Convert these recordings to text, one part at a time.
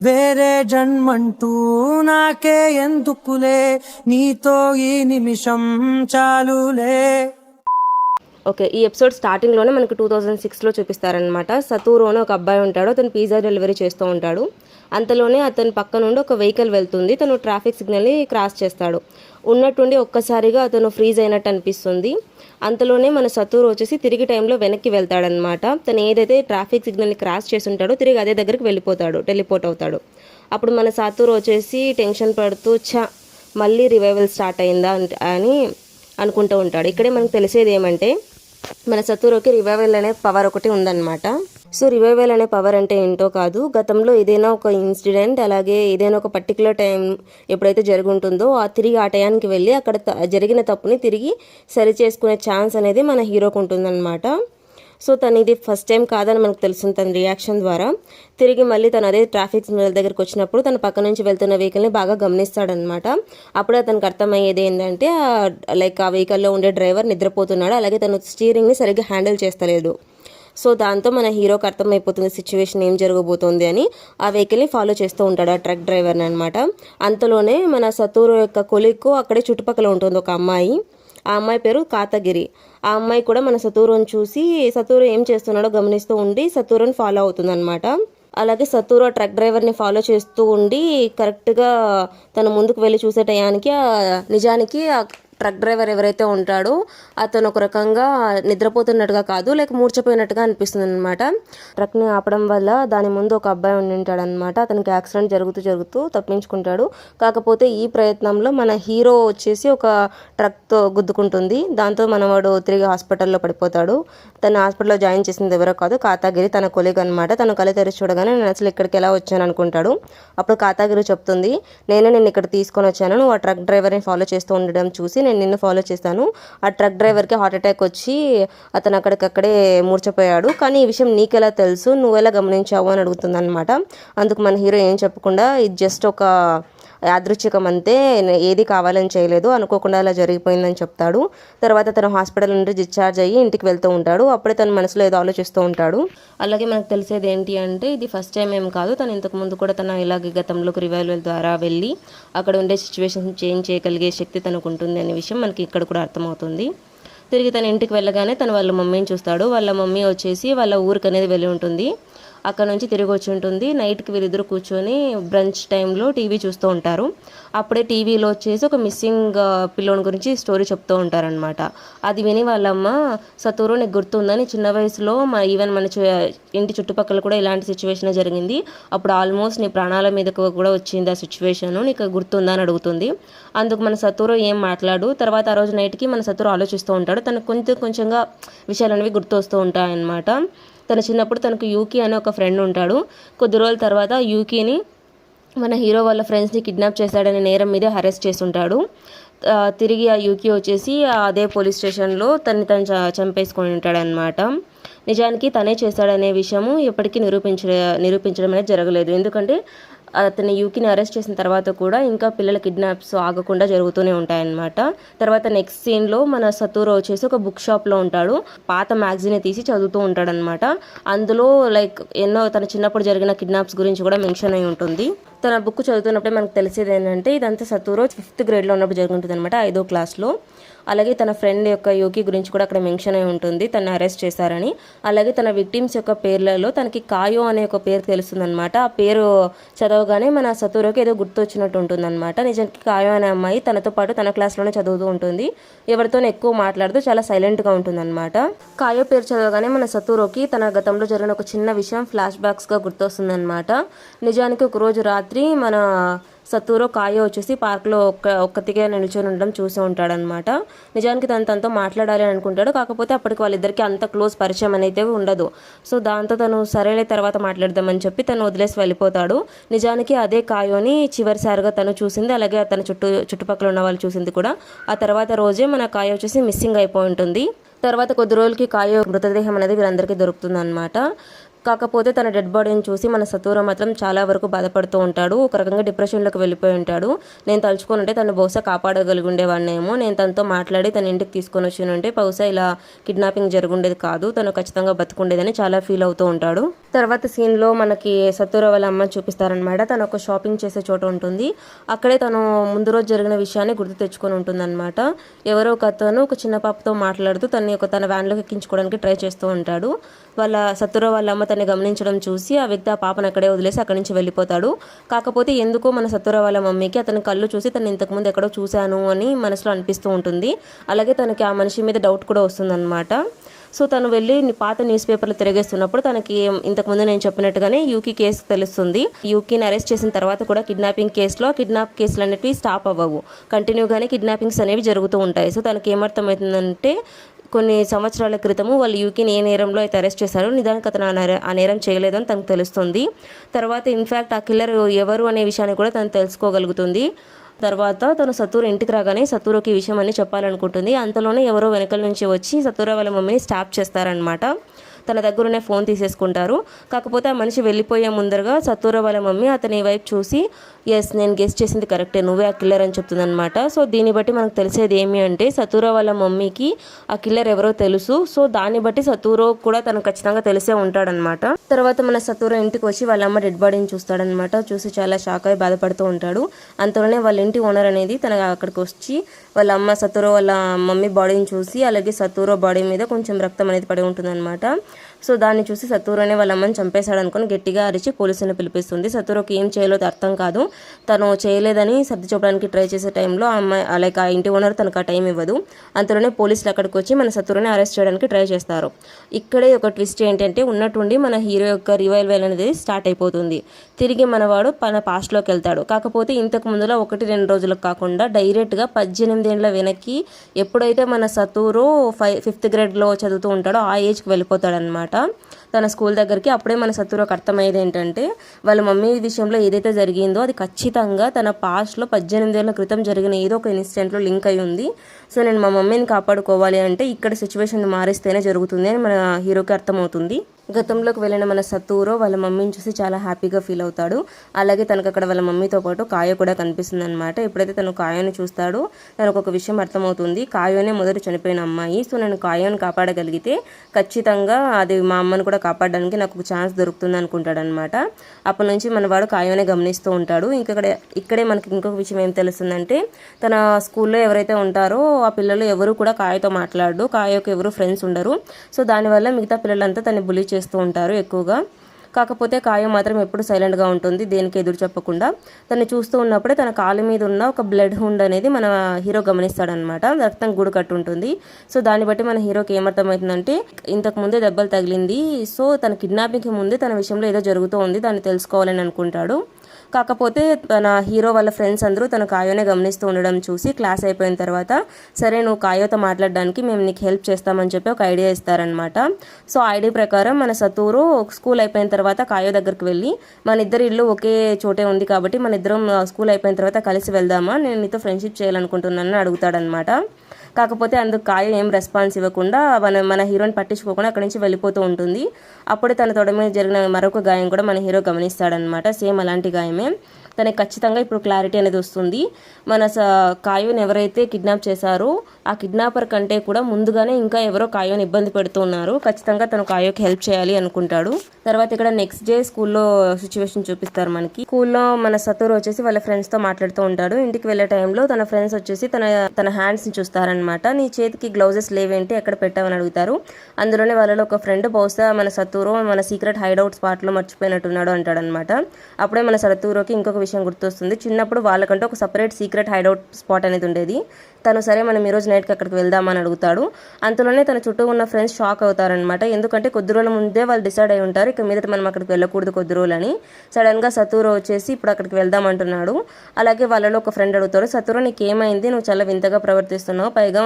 వేరే జన్మంటూ నాకే ఎందుకులే, నీతో ఈ నిమిషం చాలులే. ఓకే, ఈ ఎపిసోడ్ స్టార్టింగ్లోనే మనకు 2006లో చూపిస్తారనమాట. సతూరు అని ఒక అబ్బాయి ఉంటాడు. అతను పిజ్జా డెలివరీ చేస్తూ ఉంటాడు. అంతలోనే అతని పక్క నుండి ఒక వెహికల్ వెళ్తుంది. తను ట్రాఫిక్ సిగ్నల్ని క్రాస్ చేస్తాడు. ఉన్నట్టుండి ఒక్కసారిగా అతను ఫ్రీజ్ అయినట్టు అనిపిస్తుంది. అంతలోనే మన సతూరు వచ్చేసి తిరిగి టైంలో వెనక్కి వెళ్తాడనమాట. తను ఏదైతే ట్రాఫిక్ సిగ్నల్ని క్రాస్ చేసి ఉంటాడో తిరిగి అదే దగ్గరికి వెళ్ళిపోతాడు, టెలిపోర్ట్ అవుతాడు. అప్పుడు మన సతూరు వచ్చేసి టెన్షన్ పడుతూ మళ్ళీ రివైవల్ స్టార్ట్ అయిందా అని అనుకుంటూ ఉంటాడు. ఇక్కడే మనకు తెలిసేది ఏమంటే మన సతూరుకి రివైవల్ అనే పవర్ ఒకటి ఉందన్నమాట. సో రివైవల్ అనే పవర్ అంటే ఏంటో కాదు, గతంలో ఏదైనా ఒక ఇన్సిడెంట్ అలాగే ఏదైనా ఒక పర్టికులర్ టైం ఎప్పుడైతే జరుగుంటుందో తిరిగి ఆ టయానికి వెళ్ళి అక్కడ జరిగిన తప్పుని తిరిగి సరి చేసుకునే ఛాన్స్ అనేది మన హీరోకి ఉంటుందన్నమాట. సో తను ఇది ఫస్ట్ టైం కాదని మనకు తెలుస్తుంది తన రియాక్షన్ ద్వారా. తిరిగి మళ్ళీ తను అదే ట్రాఫిక్ సిగ్నల్ దగ్గరికి వచ్చినప్పుడు తన పక్క నుంచి వెళ్తున్న వెహికల్ని బాగా గమనిస్తాడనమాట. అప్పుడే అతనికి అర్థమయ్యేది ఏంటంటే లైక్ ఆ వెహికల్లో ఉండే డ్రైవర్ నిద్రపోతున్నాడు, అలాగే తను స్టీరింగ్ని సరిగ్గా హ్యాండిల్ చేస్తలేదు. సో దాంతో మన హీరోకి అర్థమైపోతుంది సిచ్యువేషన్ ఏం జరగబోతోంది అని. ఆ వెహికల్ని ఫాలో చేస్తూ ఉంటాడు, ఆ ట్రక్ డ్రైవర్ని అనమాట. అంతలోనే మన సతూరు యొక్క కొలిక్కు అక్కడే చుట్టుపక్కల ఉంటుంది ఒక అమ్మాయి. ఆ అమ్మాయి పేరు కాతగిరి. ఆ అమ్మాయి కూడా మన సతూరుని చూసి సతూరు ఏం చేస్తున్నాడో గమనిస్తూ ఉండి సతూరుని ఫాలో అవుతుంది అనమాట. అలాగే సతూరు ఆ ట్రక్ డ్రైవర్ని ఫాలో చేస్తూ ఉండి కరెక్ట్గా తను ముందుకు వెళ్ళి చూసే టయానికి నిజానికి ట్రక్ డ్రైవర్ ఎవరైతే ఉంటాడో అతను ఒక రకంగా నిద్రపోతున్నట్టుగా కాదు, లేక మూర్చపోయినట్టుగా అనిపిస్తుంది అనమాట. ట్రక్ని ఆపడం వల్ల దాని ముందు ఒక అబ్బాయి ఉండి ఉంటాడు అనమాట. అతనికి యాక్సిడెంట్ జరుగుతూ తప్పించుకుంటాడు. కాకపోతే ఈ ప్రయత్నంలో మన హీరో వచ్చేసి ఒక ట్రక్తో గుద్దుకుంటుంది. దాంతో మనవాడు తిరిగి హాస్పిటల్లో పడిపోతాడు. తన హాస్పిటల్లో జాయిన్ చేసింది ఎవరో కాదు, కాతాగిరి, తన కొలీగ్ అనమాట. తను కళ్ళు తెరిచి చూడగానే నేను అసలు ఇక్కడికి ఎలా వచ్చాను అనుకుంటాడు. అప్పుడు కాతాగిరి చెప్తుంది, నేను ఇక్కడ తీసుకొని వచ్చాను, నువ్వు ఆ ట్రక్ డ్రైవర్ని ఫాలో చేస్తూ ఉండడం చూసి నేను నిన్ను ఫాలో చేశాను. ఆ ట్రక్ డ్రైవర్కి హార్ట్ అటాక్ వచ్చి అతను అక్కడికక్కడే మూర్చపోయాడు. కానీ ఈ విషయం నీకెలా తెలుసు, నువ్వెలా గమనించావు అని అడుగుతుంది అనమాట. అందుకు మన హీరో ఏం చెప్పకుండా ఇది జస్ట్ ఒక యాదృచ్ఛికం అంతే, ఏది కావాలని చేయలేదు, అనుకోకుండా అలా జరిగిపోయిందని చెప్తాడు. తర్వాత తను హాస్పిటల్ నుండి డిశ్చార్జ్ అయ్యి ఇంటికి వెళ్తూ ఉంటాడు. అప్పుడే తన మనసులో ఏదో ఆలోచిస్తూ ఉంటాడు. అలాగే మనకు తెలిసేది ఏంటి అంటే ఇది ఫస్ట్ టైం ఏం కాదు, తను ఇంతకు ముందు కూడా తన ఇలాగే గతంలోకి రివైవల్ ద్వారా వెళ్ళి అక్కడ ఉండే సిచ్యువేషన్ చేంజ్ చేయగలిగే శక్తి తనకు ఉంటుంది అనే విషయం మనకి ఇక్కడ కూడా అర్థమవుతుంది. తిరిగి తన ఇంటికి వెళ్ళగానే తను వాళ్ళ మమ్మీని చూస్తాడు. వాళ్ళ మమ్మీ వచ్చేసి వాళ్ళ ఊరికి అనేది వెళ్ళి ఉంటుంది. అక్కడ నుంచి తిరిగి వచ్చి ఉంటుంది. నైట్కి వీళ్ళిద్దరు కూర్చొని బ్రంచ్ టైంలో టీవీ చూస్తూ ఉంటారు. అప్పుడే టీవీలో వచ్చేసి ఒక మిస్సింగ్ పిల్లోని గురించి స్టోరీ చెప్తూ ఉంటారనమాట. అది విని వాళ్ళమ్మ, సతూరు నీకు గుర్తుందని, చిన్న వయసులో ఈవెన్ మన ఇంటి చుట్టుపక్కల కూడా ఇలాంటి సిచ్యువేషన్ జరిగింది, అప్పుడు ఆల్మోస్ట్ నీ ప్రాణాల మీదకు కూడా వచ్చింది ఆ సిచ్యువేషన్, నీకు గుర్తుందా అని అడుగుతుంది. అందుకు మన సతూరు ఏం మాట్లాడు. తర్వాత ఆ రోజు నైట్కి మన సతూరు ఆలోచిస్తూ ఉంటాడు. తనకు కొంచెంగా విషయాలు అనేవి గుర్తు వస్తూ ఉంటాయన్నమాట. తన చిన్నప్పుడు తనకు యూకీ అనే ఒక ఫ్రెండ్ ఉంటాడు. కొద్ది రోజుల తర్వాత యూకీని మన హీరో వాళ్ళ ఫ్రెండ్స్ని కిడ్నాప్ చేశాడనే నేరం మీద అరెస్ట్ చేసి ఉంటాడు. తిరిగి ఆ యూకీ వచ్చేసి అదే పోలీస్ స్టేషన్లో తను చంపేసుకొని ఉంటాడనమాట. నిజానికి తనే చేశాడనే విషయము ఎప్పటికీ నిరూపించడం అనేది జరగలేదు. ఎందుకంటే అతని యూకీని అరెస్ట్ చేసిన తర్వాత కూడా ఇంకా పిల్లల కిడ్నాప్స్ ఆగకుండా జరుగుతూనే ఉంటాయన్నమాట. తర్వాత నెక్స్ట్ సీన్లో మన సతూరు వచ్చేసి ఒక బుక్ షాప్లో ఉంటాడు. పాత మ్యాగజైన్ తీసి చదువుతూ ఉంటాడనమాట. అందులో లైక్ ఎన్నో తన చిన్నప్పుడు జరిగిన కిడ్నాప్స్ గురించి కూడా మెన్షన్ అయి ఉంటుంది. తన బుక్ చదువుతున్నప్పుడే మనకు తెలిసేది ఏంటంటే ఇదంతా సతూరు 5th గ్రేడ్లో ఉన్నప్పుడు జరుగుతుంది అనమాట, 5వ క్లాస్లో. అలాగే తన ఫ్రెండ్ యొక్క యూకీ గురించి కూడా అక్కడ మెన్షన్ అయి ఉంటుంది, తను అరెస్ట్ చేశారని. అలాగే తన విక్టిమ్స్ యొక్క పేర్లలో తనకి కాయో అనే ఒక పేరు తెలుస్తుంది అనమాట. ఆ పేరు చదవగానే మన సతూరుకి ఏదో గుర్తు వచ్చినట్టు ఉంటుంది అనమాట. నిజానికి కాయో అనే అమ్మాయి తనతో పాటు తన క్లాస్లోనే చదువుతూ ఉంటుంది. ఎవరితోనే ఎక్కువ మాట్లాడుతూ చాలా సైలెంట్గా ఉంటుంది అనమాట. కాయో పేరు చదవగానే మన సతూరుకి తన గతంలో జరిగిన ఒక చిన్న విషయం ఫ్లాష్ బ్యాక్స్గా గుర్తొస్తుంది అనమాట. నిజానికి ఒకరోజు రాత్రి మన సతూరు కాయో వచ్చేసి పార్క్లో ఒక్కతిగా నిల్చొని ఉండడం చూసి ఉంటాడనమాట. నిజానికి తనతో మాట్లాడాలి అని అనుకుంటాడు. కాకపోతే అప్పటికి వాళ్ళిద్దరికి అంత క్లోజ్ పరిచయం అనేది ఉండదు. సో దాంతో తను సరేలే తర్వాత మాట్లాడదామని చెప్పి తను వదిలేసి వెళ్ళిపోతాడు. నిజానికి అదే కాయోని చివరిసారిగా తను చూసింది, అలాగే తన చుట్టుపక్కల ఉన్న వాళ్ళు చూసింది కూడా. ఆ తర్వాత రోజే మన కాయో వచ్చేసి మిస్సింగ్ అయిపోయి ఉంటుంది. తర్వాత కొద్ది రోజులకి కాయో మృతదేహం అనేది వీరందరికీ దొరుకుతుంది అనమాట. కాకపోతే తన డెడ్ బాడీని చూసి మన సతూరు మాత్రం చాలా వరకు బాధపడుతూ ఉంటాడు. ఒక రకంగా డిప్రెషన్లోకి వెళ్ళిపోయి ఉంటాడు. నేను తలుచుకొని ఉంటే తను బహుశా కాపాడగలిగి ఉండేవాడినేమో, నేను తనతో మాట్లాడి తన ఇంటికి తీసుకొని వచ్చి ఉంటే బహుశా ఇలా కిడ్నాపింగ్ జరుగుండేది కాదు, తను ఖచ్చితంగా బతుకుండేదని చాలా ఫీల్ అవుతూ ఉంటాడు. తర్వాత సీన్లో మనకి సత్తురావు వాళ్ళ అమ్మ చూపిస్తారనమాట. తను ఒక షాపింగ్ చేసే చోట ఉంటుంది. అక్కడే తను ముందు రోజు జరిగిన విషయాన్ని గుర్తు తెచ్చుకొని ఉంటుందన్నమాట. ఎవరో ఒక అతను ఒక చిన్న పాపతో మాట్లాడుతూ తన వ్యాన్లోకి ఎక్కించుకోవడానికి ట్రై చేస్తూ ఉంటాడు. వాళ్ళ సత్తురావు వాళ్ళ అమ్మ తనని గమనించడం చూసి ఆ వ్యక్తి ఆ పాపను అక్కడే వదిలేసి అక్కడి నుంచి వెళ్ళిపోతాడు. కాకపోతే ఎందుకో మన సత్తురావు వాళ్ళ మమ్మీకి అతని కళ్ళు చూసి తను ఇంతకుముందు ఎక్కడో చూశాను అని మనసులో అనిపిస్తూ ఉంటుంది. అలాగే తనకి ఆ మనిషి మీద డౌట్ కూడా వస్తుందన్నమాట. సో తను వెళ్ళి పాత న్యూస్ పేపర్లు తిరిగేస్తున్నప్పుడు తనకి ఇంతకుముందు నేను చెప్పినట్టుగానే యూకీ కేసు తెలుస్తుంది. యూకీని అరెస్ట్ చేసిన తర్వాత కూడా కిడ్నాపింగ్ కేసులు అనేవి స్టాప్ అవ్వవు. కంటిన్యూగానే కిడ్నాపింగ్స్ అనేవి జరుగుతూ ఉంటాయి. సో తనకి ఏమర్థమవుతుందంటే కొన్ని సంవత్సరాల క్రితము వాళ్ళు యూకీని ఏ నేరంలో అయితే అరెస్ట్ చేశారో నిజానికి అతను ఆ నేరం చేయలేదని తనకు తెలుస్తుంది. తర్వాత ఇన్ఫ్యాక్ట్ ఆ కిల్లర్ ఎవరు అనే విషయాన్ని కూడా తను తెలుసుకోగలుగుతుంది. తర్వాత తను సత్తూరు ఇంటికి రాగానే సత్తూరుకి ఈ విషయం అన్ని చెప్పాలనుకుంటుంది. అంతలోనే ఎవరో వెనకల నుంచి వచ్చి సత్తూరు వాళ్ళ మమ్మీని స్టాప్ చేస్తారనమాట. తన దగ్గరనే ఫోన్ తీసేసుకుంటారు. కాకపోతే ఆ మనిషి వెళ్ళిపోయే ముందరగా సత్తూరు వాళ్ళ మమ్మీ అతని వైపు చూసి ఎస్ నేను గెస్ట్ చేసింది కరెక్టే, నువ్వే ఆ కిల్లర్ అని చెప్తుందనమాట. సో దీన్ని బట్టి మనకు తెలిసేది ఏమి అంటే సత్తూరు వాళ్ళ మమ్మీకి ఆ కిల్లర్ ఎవరో తెలుసు. సో దాన్ని బట్టి సత్తూరు కూడా తనకు ఖచ్చితంగా తెలిసే ఉంటాడనమాట. తర్వాత మన సత్తూరు ఇంటికి వచ్చి వాళ్ళ అమ్మ డెడ్ బాడీని చూస్తాడనమాట. చూసి చాలా షాక్ అయి బాధపడుతూ ఉంటాడు. అంతలోనే వాళ్ళ ఇంటి ఓనర్ అనేది తన అక్కడికి వచ్చి వాళ్ళ అమ్మ సత్తూరు వాళ్ళ మమ్మీ బాడీని చూసి అలాగే సత్తూరు బాడీ మీద కొంచెం రక్తం అనేది పడి ఉంటుందన్నమాట. సో దాన్ని చూసి సత్తూరునే వాళ్ళ అమ్మని చంపేశాడు అనుకుని గట్టిగా అరిచి పోలీసులను పిలిపిస్తుంది. సత్తూరుకి ఏం చేయాలో అర్థం కాదు. తను చేయలేదని సర్ది చెప్పడానికి ట్రై చేసే టైంలో ఆ అమ్మాయి లైక్ ఆ ఇంటి ఓనర్ తనకు ఆ టైం ఇవ్వదు. అంతలోనే పోలీసులు అక్కడికి వచ్చి మన సత్తూరుని అరెస్ట్ చేయడానికి ట్రై చేస్తారు. ఇక్కడే ఒక ట్విస్ట్ ఏంటంటే ఉన్నట్టుండి మన హీరో యొక్క రివైవల్ అనేది స్టార్ట్ అయిపోతుంది. తిరిగి మనవాడు పాస్ట్లోకి వెళ్తాడు. కాకపోతే ఇంతకు ముందులో 1-2 రోజులకు కాకుండా డైరెక్ట్గా 18 ఏళ్ళ వెనక్కి ఎప్పుడైతే మన సత్తూరు 5th గ్రేడ్లో చదువుతూ ఉంటాడో ఆ ఏజ్కి వెళ్ళిపోతాడనమాట తన స్కూల్ దగ్గరికి. అప్పుడే మన సత్తూరుకు అర్థమయ్యేది ఏంటంటే వాళ్ళ మమ్మీ విషయంలో ఏదైతే జరిగిందో అది ఖచ్చితంగా తన పాస్ట్లో 18 ఏళ్ళ క్రితం జరిగిన ఏదో ఒక ఇన్సిడెంట్లో లింక్ అయి ఉంది. సో నేను మా మమ్మీని కాపాడుకోవాలి అంటే ఇక్కడ సిచ్యువేషన్ మారిస్తేనే జరుగుతుంది అని మన హీరోకి అర్థమవుతుంది. గతంలోకి వెళ్ళిన మన సత్తూరు వాళ్ళ మమ్మీని చూసి చాలా హ్యాపీగా ఫీల్ అవుతాడు. అలాగే తనకు అక్కడ వాళ్ళ మమ్మీతో పాటు కాయ కూడా కనిపిస్తుంది అనమాట. ఎప్పుడైతే తను కాయను చూస్తాడో తనకు ఒక విషయం అర్థమవుతుంది. కాయోనే మొదట చనిపోయిన అమ్మాయి. సో నేను కాయోని కాపాడగలిగితే ఖచ్చితంగా అది మా అమ్మను కూడా కాపాడడానికి నాకు ఒక ఛాన్స్ దొరుకుతుంది అనుకుంటాడు అనమాట. అప్పటి నుంచి మనవాడు కాయోనే గమనిస్తూ ఉంటాడు. ఇక్కడే మనకి ఇంకొక విషయం ఏం తెలుస్తుందంటే తన స్కూల్లో ఎవరైతే ఉంటారో ఆ పిల్లలు ఎవరు కూడా కాయతో మాట్లాడు, కాయకు ఎవరు ఫ్రెండ్స్ ఉండరు. సో దానివల్ల మిగతా పిల్లలంతా తను బులీ చేస్తూ ఉంటారు ఎక్కువగా. కాకపోతే కాయ మాత్రం ఎప్పుడు సైలెంట్గా ఉంటుంది, దేనికి ఎదురు చెప్పకుండా. తను చూస్తూ ఉన్నప్పుడే తన కాలు మీద ఉన్న ఒక బ్లడ్ హుండ్ అనేది మన హీరో గమనిస్తాడనమాట. రక్తం గూడు కట్టు ఉంటుంది. సో దాన్ని బట్టి మన హీరోకి ఏమర్థమవుతుందంటే ఇంతకు ముందే దెబ్బలు తగిలింది. సో తన కిడ్నాపింగ్కి ముందే తన విషయంలో ఏదో జరుగుతూ ఉంది, దాన్ని తెలుసుకోవాలని అనుకుంటాడు. కాకపోతే తన హీరో వాళ్ళ ఫ్రెండ్స్ అందరూ తన కాయోనే గమనిస్తూ ఉండడం చూసి క్లాస్ అయిపోయిన తర్వాత సరే నువ్వు కాయోతో మాట్లాడడానికి మేము నీకు హెల్ప్ చేస్తామని చెప్పి ఒక ఐడియా ఇస్తారనమాట. సో ఐడియా ప్రకారం మన సత్తూరు స్కూల్ అయిపోయిన తర్వాత కాయో దగ్గరికి వెళ్ళి మన ఇద్దరి ఇల్లు ఒకే చోటే ఉంది కాబట్టి మన ఇద్దరం స్కూల్ అయిపోయిన తర్వాత కలిసి వెళ్దామా, నేను నీతో ఫ్రెండ్షిప్ చేయాలనుకుంటున్నానని అడుగుతాడనమాట. కాకపోతే అందుకు కాయ ఏం రెస్పాన్స్ ఇవ్వకుండా మన హీరోని పట్టించుకోకుండా అక్కడి నుంచి వెళ్ళిపోతూ ఉంటుంది. అప్పుడే తన తొడ మీద జరిగిన మరొక గాయం కూడా మన హీరో గమనిస్తాడనమాట. సేమ్ అలాంటి గాయమే. తనకి ఖచ్చితంగా ఇప్పుడు క్లారిటీ అనేది వస్తుంది. మన కాయోని ఎవరైతే కిడ్నాప్ చేశారో ఆ కిడ్నాపర్ కంటే కూడా ముందుగానే ఇంకా ఎవరో కాయోని ఇబ్బంది పెడుతున్నారు, ఖచ్చితంగా తను కాయోకి హెల్ప్ చేయాలి అనుకుంటాడు. తర్వాత ఇక్కడ నెక్స్ట్ డే స్కూల్లో సిచ్యువేషన్ చూపిస్తారు మనకి. స్కూల్లో మన సత్తూరు వచ్చేసి వాళ్ళ ఫ్రెండ్స్తో మాట్లాడుతూ ఉంటాడు. ఇంటికి వెళ్ళే టైంలో తన ఫ్రెండ్స్ వచ్చేసి తన హ్యాండ్స్ని చూస్తారనమాట. నీ చేతికి గ్లౌజెస్ లేవేంటి, ఎక్కడ పెట్టామని అడుగుతారు. అందులోనే వాళ్ళలో ఒక ఫ్రెండ్ బహుశా మన సత్తూరు మన సీక్రెట్ హైడౌట్ స్పాట్లో మర్చిపోయినట్టున్నాడు అంటాడనమాట. అప్పుడే మన సత్తూరుకి ఇంకొక విషయం గుర్తొస్తుంది. చిన్నప్పుడు వాళ్ళకంటే ఒక సపరేట్ సీక్రెట్ హైడౌట్ స్పాట్ అనేది ఉండేది. తను సరే మనం ఈరోజు నైట్కి అక్కడికి వెళ్దామని అడుగుతాడు. అంతలోనే తన చుట్టూ ఉన్న ఫ్రెండ్స్ షాక్ అవుతారనమాట. ఎందుకంటే కొద్ది రోజుల ముందే వాళ్ళు డిసైడ్ అయి ఉంటారు ఇక మీదట మనం అక్కడికి వెళ్ళకూడదు కొద్ది రోజులని. సడన్గా సత్తూరు వచ్చేసి ఇప్పుడు అక్కడికి వెళ్దాం అంటున్నాడు. అలాగే వాళ్ళలో ఒక ఫ్రెండ్ అడుగుతాడు, సత్తూరు నీకేమైంది, నువ్వు చాలా వింతగా ప్రవర్తిస్తున్నావు, పైగా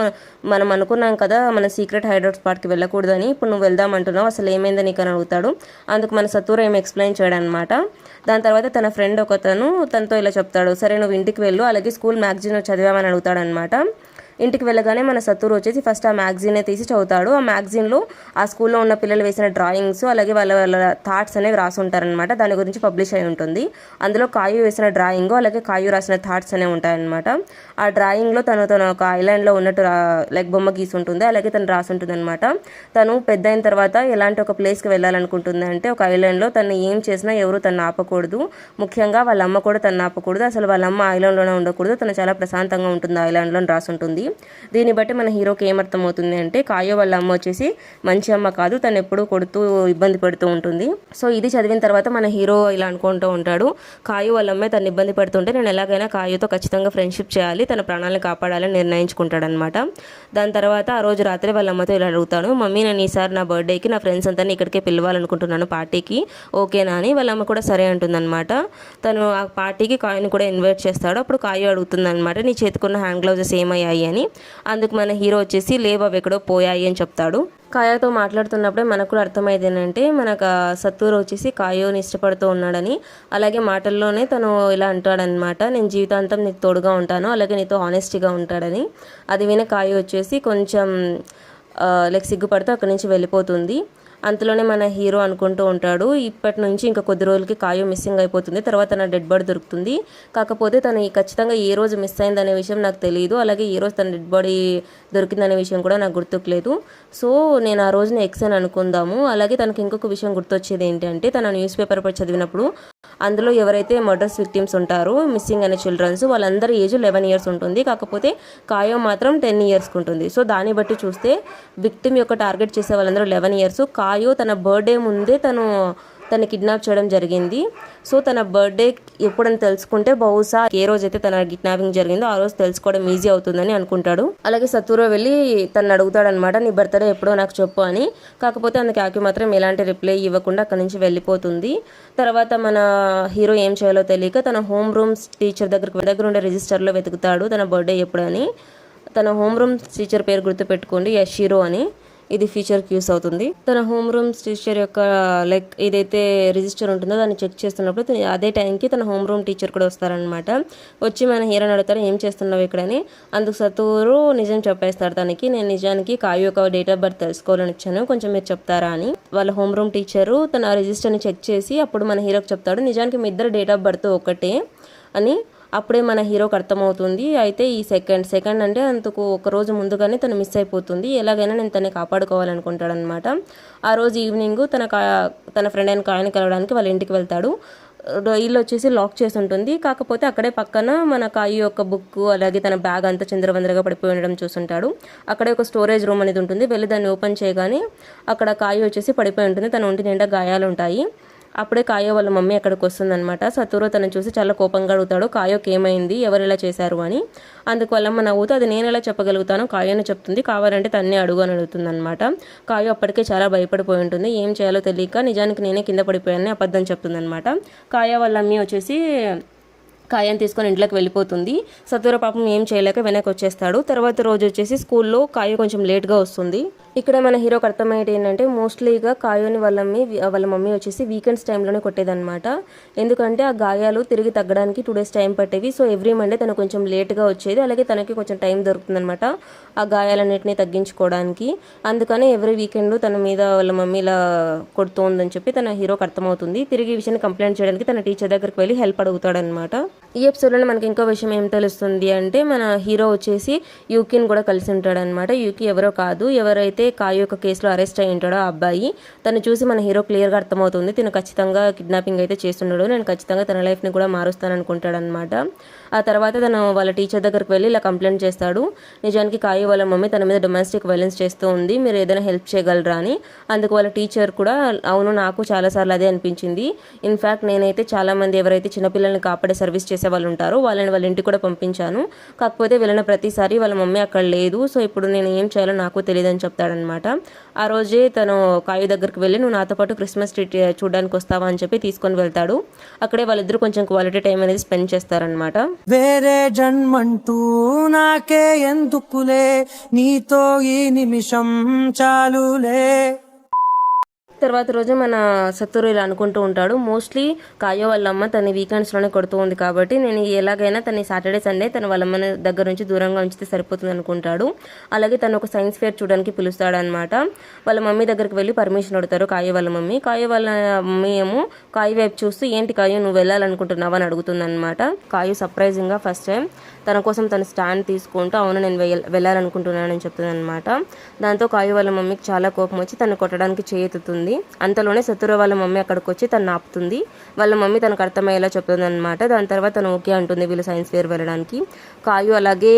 మనం అనుకున్నాం కదా మన సీక్రెట్ హైడౌట్ స్పాట్కి వెళ్ళకూడదని, ఇప్పుడు నువ్వు వెళ్దాం అంటున్నావు, అసలు ఏమైందని నీకు అని అడుగుతాడు. అందుకు మన సత్తూరు ఏమి ఎక్స్ప్లెయిన్ చేయడనమాట. దాని తర్వాత తన ఫ్రెండ్ ఒకతను తనతో ఇలా చెప్తాడు, సరే నువ్వు ఇంటికి వెళ్ళు, అలాగే స్కూల్ మ్యాగజైన్ చదివామని అడుగుతాడనమాట. ఇంటికి వెళ్ళగానే మన సత్తూరు వచ్చేసి ఫస్ట్ ఆ మ్యాగజైన్ తీసి చదువుతాడు. ఆ మ్యాగజైన్లో ఆ స్కూల్లో ఉన్న పిల్లలు వేసిన డ్రాయింగ్స్ అలాగే వాళ్ళ థాట్స్ అనేవి రాసి ఉంటారనమాట. దాని గురించి పబ్లిష్ అయి ఉంటుంది. అందులో కాయు వేసిన డ్రాయింగ్ అలాగే కాయు రాసిన థాట్స్ అనేవి ఉంటాయన్నమాట. ఆ డ్రాయింగ్లో తను ఒక ఐలాండ్లో ఉన్నట్టు లైక్ బొమ్మ గీసి ఉంటుంది. అలాగే తను రాసి ఉంటుంది అనమాట. తను పెద్ద అయిన తర్వాత ఎలాంటి ఒక ప్లేస్కి వెళ్ళాలనుకుంటుంది అంటే ఒక ఐలాండ్లో తను ఏం చేసినా ఎవరు తను ఆపకూడదు. ముఖ్యంగా వాళ్ళ అమ్మ కూడా తను ఆపకూడదు. అసలు వాళ్ళ అమ్మ ఐలాండ్లోనే ఉండకూడదు. తను చాలా ప్రశాంతంగా ఉంటుంది ఐలాండ్లో అని రాసి ఉంటుంది. దీన్ని బట్టి మన హీరోకి ఏమర్థమవుతుంది అంటే కాయో వాళ్ళ అమ్మ వచ్చేసి మంచి అమ్మ కాదు, తను ఎప్పుడూ కొడుతూ ఇబ్బంది పెడుతూ ఉంటుంది. సో ఇది చదివిన తర్వాత మన హీరో ఇలా అనుకుంటూ ఉంటాడు, కాయో వాళ్ళ అమ్మాయి తను ఇబ్బంది పెడుతుంటే నేను ఎలాగైనా కాయోతో ఖచ్చితంగా ఫ్రెండ్షిప్ చేయాలి, తన ప్రాణాలను కాపాడాలని నిర్ణయించుకుంటాడు అనమాట. దాని తర్వాత ఆ రోజు రాత్రి వాళ్ళ అమ్మతో ఇలా అడుగుతాడు, మమ్మీ నేను ఈసారి నా బర్త్డేకి నా ఫ్రెండ్స్ అంతా ఇక్కడికే పిలవాలనుకుంటున్నాను పార్టీకి, ఓకేనా అని. వాళ్ళ అమ్మ కూడా సరే అంటుందన్నమాట. తను ఆ పార్టీకి కాయోని కూడా ఇన్వైట్ చేస్తాడు. అప్పుడు కాయో అడుగుతుంది అనమాట, నీ చేతుకున్న హ్యాండ్ గ్లౌజెస్ ఏమయ్యాయి అని. అందుకు మన హీరో వచ్చేసి లేవు అవి ఎక్కడో పోయాయి అని చెప్తాడు. కాయోతో మాట్లాడుతున్నప్పుడే మనకు కూడా అర్థమైంది ఏంటంటే మనకు సత్తూరు వచ్చేసి కాయోని ఇష్టపడుతూ ఉన్నాడని. అలాగే మాటల్లోనే తను ఇలా అంటాడనమాట, నేను జీవితాంతం నీకు తోడుగా ఉంటాను అలాగే నీతో హానెస్టీగా ఉంటాడని. అది విన కాయో వచ్చేసి కొంచెం లైక్ సిగ్గుపడుతూ అక్కడి నుంచి వెళ్ళిపోతుంది. అంతలోనే మన హీరో అనుకుంటూ ఉంటాడు, ఇప్పటి నుంచి ఇంకా కొద్ది రోజులకి కాయో మిస్సింగ్ అయిపోతుంది, తర్వాత నా డెడ్ బాడీ దొరుకుతుంది. కాకపోతే తను ఖచ్చితంగా ఏ రోజు మిస్ అయిందనే విషయం నాకు తెలియదు, అలాగే ఏ రోజు తన డెడ్ బాడీ దొరికిందనే విషయం కూడా నాకు గుర్తుకులేదు. సో నేను ఆ రోజున ఎక్స్ అని అనుకుందాము. అలాగే తనకి ఇంకొక విషయం గుర్తొచ్చేది ఏంటంటే తన న్యూస్ పేపర్ చదివినప్పుడు అందులో ఎవరైతే మర్డర్స్ విక్టిమ్స్ ఉంటారో మిస్సింగ్ అనే చిల్డ్రన్స్ వాళ్ళందరి ఏజ్ 11 years ఉంటుంది. కాకపోతే కాయో మాత్రం 10 years ఉంటుంది. సో దాన్ని బట్టి చూస్తే విక్టిమ్ యొక్క టార్గెట్ చేసే వాళ్ళందరూ 11 years. కాయో తన బర్త్డే ముందే తను కిడ్నాప్ చేయడం జరిగింది. సో తన బర్త్డే ఎప్పుడని తెలుసుకుంటే బహుశా ఏ రోజైతే తన కిడ్నాపింగ్ జరిగిందో ఆ రోజు తెలుసుకోవడం ఈజీ అవుతుందని అనుకుంటాడు. అలాగే సత్తూరో వెళ్ళి తను అడుగుతాడనమాట, నీ బర్త్డే ఎప్పుడో నాకు చెప్పు అని. కాకపోతే అందుకు ఆకి మాత్రం ఎలాంటి రిప్లై ఇవ్వకుండా అక్కడి నుంచి వెళ్ళిపోతుంది. తర్వాత మన హీరో ఏం చేయాలో తెలియక తన హోమ్ రూమ్స్ టీచర్ దగ్గర ఉండే రిజిస్టర్లో వెతుకుతాడు తన బర్త్డే ఎప్పుడని. తన హోమ్ రూమ్ టీచర్ పేరు గుర్తుపెట్టుకోండి, యషిరో అని. ఇది ఫీచర్కి యూస్ అవుతుంది. తన హోమ్ రూమ్ టీచర్ యొక్క లైక్ ఏదైతే రిజిస్టర్ ఉంటుందో దాన్ని చెక్ చేస్తున్నప్పుడు అదే టైంకి తన హోమ్ రూమ్ టీచర్ కూడా వస్తారనమాట. వచ్చి మన హీరోని అడుగుతారు, ఏం చేస్తున్నావు ఇక్కడని. అందుకు సత్తూరు నిజం చెప్పేస్తాడు తనకి, నేను నిజానికి కాయో యొక్క డేట్ ఆఫ్ బర్త్ తెలుసుకోవాలని వచ్చాను, కొంచెం మీరు చెప్తారా అని. వాళ్ళ హోమ్ రూమ్ టీచరు తన రిజిస్టర్ని చెక్ చేసి అప్పుడు మన హీరోకి చెప్తాడు, నిజానికి మీ ఇద్దరు డేట్ ఆఫ్ బర్త్ ఒకటే అని. అప్పుడే మన హీరోకి అర్థమవుతుంది, అయితే ఈ సెకండ్ అంటే అందుకు ఒక రోజు ముందుగానే తను మిస్ అయిపోతుంది, ఎలాగైనా నేను తనని కాపాడుకోవాలనుకుంటాడనమాట. ఆ రోజు ఈవినింగ్ తన ఫ్రెండ్ అయిన కాయని కలవడానికి వాళ్ళ ఇంటికి వెళ్తాడు. ఇల్లు వచ్చేసి లాక్ చేసి ఉంటుంది. కాకపోతే అక్కడే పక్కన మన కాయి యొక్క బుక్ అలాగే తన బ్యాగ్ అంతా చిందరవందరగా పడిపోయి ఉండడం చూస్తుంటాడు. అక్కడే ఒక స్టోరేజ్ రూమ్ అనేది ఉంటుంది. వెళ్ళి దాన్ని ఓపెన్ చేయగానే అక్కడ కాయి వచ్చేసి పడిపోయి ఉంటుంది. తన ఒంటి నిండా గాయాలు ఉంటాయి. అప్పుడే కాయో వాళ్ళ మమ్మీ అక్కడికి వస్తుందనమాట. సత్తూరో తనని చూసి చాలా కోపంగా అడుగుతాడు, కాయోకి ఏమైంది, ఎవరు ఇలా చేశారు అని. అందుకు వాళ్ళమ్మ నవ్వుతూ, అది నేను ఎలా చెప్పగలుగుతాను, కాయోని చెప్తుంది, కావాలంటే తన్నే అడుగు అని అడుగుతుంది అనమాట. కాయో అప్పటికే చాలా భయపడిపోయి ఉంటుంది. ఏం చేయాలో తెలియక నిజానికి నేనే కింద పడిపోయానని అబద్ధం చెప్తుంది అనమాట. కాయో వాళ్ళ అమ్మ వచ్చేసి కాయని తీసుకొని ఇంట్లోకి వెళ్ళిపోతుంది. సత్తూర పాపం ఏం చేయలేక వెనక్కి వచ్చేస్తాడు. తర్వాత రోజు వచ్చేసి స్కూల్లో కాయో కొంచెం లేట్గా వస్తుంది. ఇక్కడ మన హీరోకి అర్థమయ్యేది ఏంటంటే మోస్ట్లీగా కాయోని వాళ్ళ మమ్మీ వచ్చేసి వీకెండ్స్ టైంలోనే కొట్టేదన్నమాట. ఎందుకంటే ఆ గాయాలు తిరిగి తగ్గడానికి 2 days టైం పట్టేవి. సో ఎవ్రీ మండే తను కొంచెం లేట్గా వచ్చేది. అలాగే తనకి కొంచెం టైం దొరుకుతుందనమాట ఆ గాయాలన్నింటినీ తగ్గించుకోవడానికి. అందుకని ఎవ్రీ వీకెండ్ తన మీద వాళ్ళ మమ్మీ ఇలా కొడుతోందని చెప్పి తన హీరోకి అర్థమవుతుంది. తిరిగి ఈ విషయాన్ని కంప్లైంట్ చేయడానికి తన టీచర్ దగ్గరికి వెళ్ళి హెల్ప్ అడుగుతాడనమాట. ఈ ఎపిసోడ్లో మనకి ఇంకో విషయం ఏం తెలుస్తుంది అంటే మన హీరో వచ్చేసి యూకిని కూడా కలిసి ఉంటాడనమాట. యూకి ఎవరో కాదు, ఎవరైతే కాయో యొక్క కేసులో అరెస్ట్ అయి ఉంటాడో ఆ అబ్బాయి. తను చూసి మన హీరో క్లియర్గా అర్థమవుతుంది, తను ఖచ్చితంగా కిడ్నాపింగ్ అయితే చేస్తున్నాడు, నేను ఖచ్చితంగా తన లైఫ్ని కూడా మారుస్తాను అనుకుంటాడనమాట. ఆ తర్వాత తను వాళ్ళ టీచర్ దగ్గరికి వెళ్ళి ఇలా కంప్లైంట్ చేస్తాడు, నిజానికి కాయో వాళ్ళ మమ్మీ తన మీద డొమెస్టిక్ వైలెన్స్ చేస్తూ ఉంది, మీరు ఏదైనా హెల్ప్ చేయగలరా అని. అందుకు వాళ్ళ టీచర్ కూడా అవును నాకు చాలాసార్లు అదే అనిపించింది, ఇన్ఫ్యాక్ట్ నేనైతే చాలామంది ఎవరైతే చిన్నపిల్లల్ని కాపాడే సర్వీస్ చేసే వాళ్ళు ఉంటారో వాళ్ళని వాళ్ళ ఇంటికి కూడా పంపించాను, కాకపోతే వెళ్ళిన ప్రతిసారి వాళ్ళ మమ్మీ అక్కడ లేదు, సో ఇప్పుడు నేను ఏం చేయాలో నాకు తెలియదు అని చెప్తాడనమాట. ఆ రోజే తను కాయో దగ్గరికి వెళ్ళి నువ్వు నాతో పాటు క్రిస్మస్ ట్రీ చూడడానికి వస్తావా అని చెప్పి తీసుకొని వెళ్తాడు. అక్కడే వాళ్ళిద్దరూ కొంచెం క్వాలిటీ టైం అనేది స్పెండ్ చేస్తారనమాట. వేరే జన్మంటూ నాకే ఎందుకులే, నీతో ఈ నిమిషం చాలులే. తర్వాత రోజు మన సత్తూరు ఇలా అనుకుంటూ ఉంటాడు, మోస్ట్లీ కాయో వాళ్ళ అమ్మ తన వీకెండ్స్లోనే కొడుతూ ఉంది కాబట్టి నేను ఎలాగైనా తన సాటర్డే సండే తన వాళ్ళ అమ్మని దగ్గర నుంచి దూరంగా ఉంచితే సరిపోతుంది అనుకుంటాడు. అలాగే తను ఒక సైన్స్ ఫేర్ చూడడానికి పిలుస్తాడు అనమాట. వాళ్ళ మమ్మీ దగ్గరికి వెళ్ళి పర్మిషన్ అడుగుతారు కాయో వాళ్ళ మమ్మీ. కాయో వాళ్ళ మమ్మీ ఏమో కాయో వైపు చూస్తూ ఏంటి కాయో నువ్వు వెళ్ళాలనుకుంటున్నావా అని అడుగుతుంది అనమాట. కాయో సర్ప్రైజింగ్గా ఫస్ట్ టైం తన కోసం తన స్టాండ్ తీసుకుంటూ అవును నేను వెళ్ళాలనుకుంటున్నానని చెప్తుంది అనమాట. దాంతో కాయో వాళ్ళ మమ్మీకి చాలా కోపం వచ్చి తను కొట్టడానికి చేయెత్తుతుంది. అంతలోనే సత్తూరు వాళ్ళ మమ్మీ అక్కడికి వచ్చి తను ఆపుతుంది. వాళ్ళ మమ్మీ తనకు అర్థమయ్యేలా చెప్తుంది అనమాట. దాని తర్వాత తను ఓకే అంటుంది వీళ్ళు సైన్స్ ఫేర్ వెళ్ళడానికి. కాయు అలాగే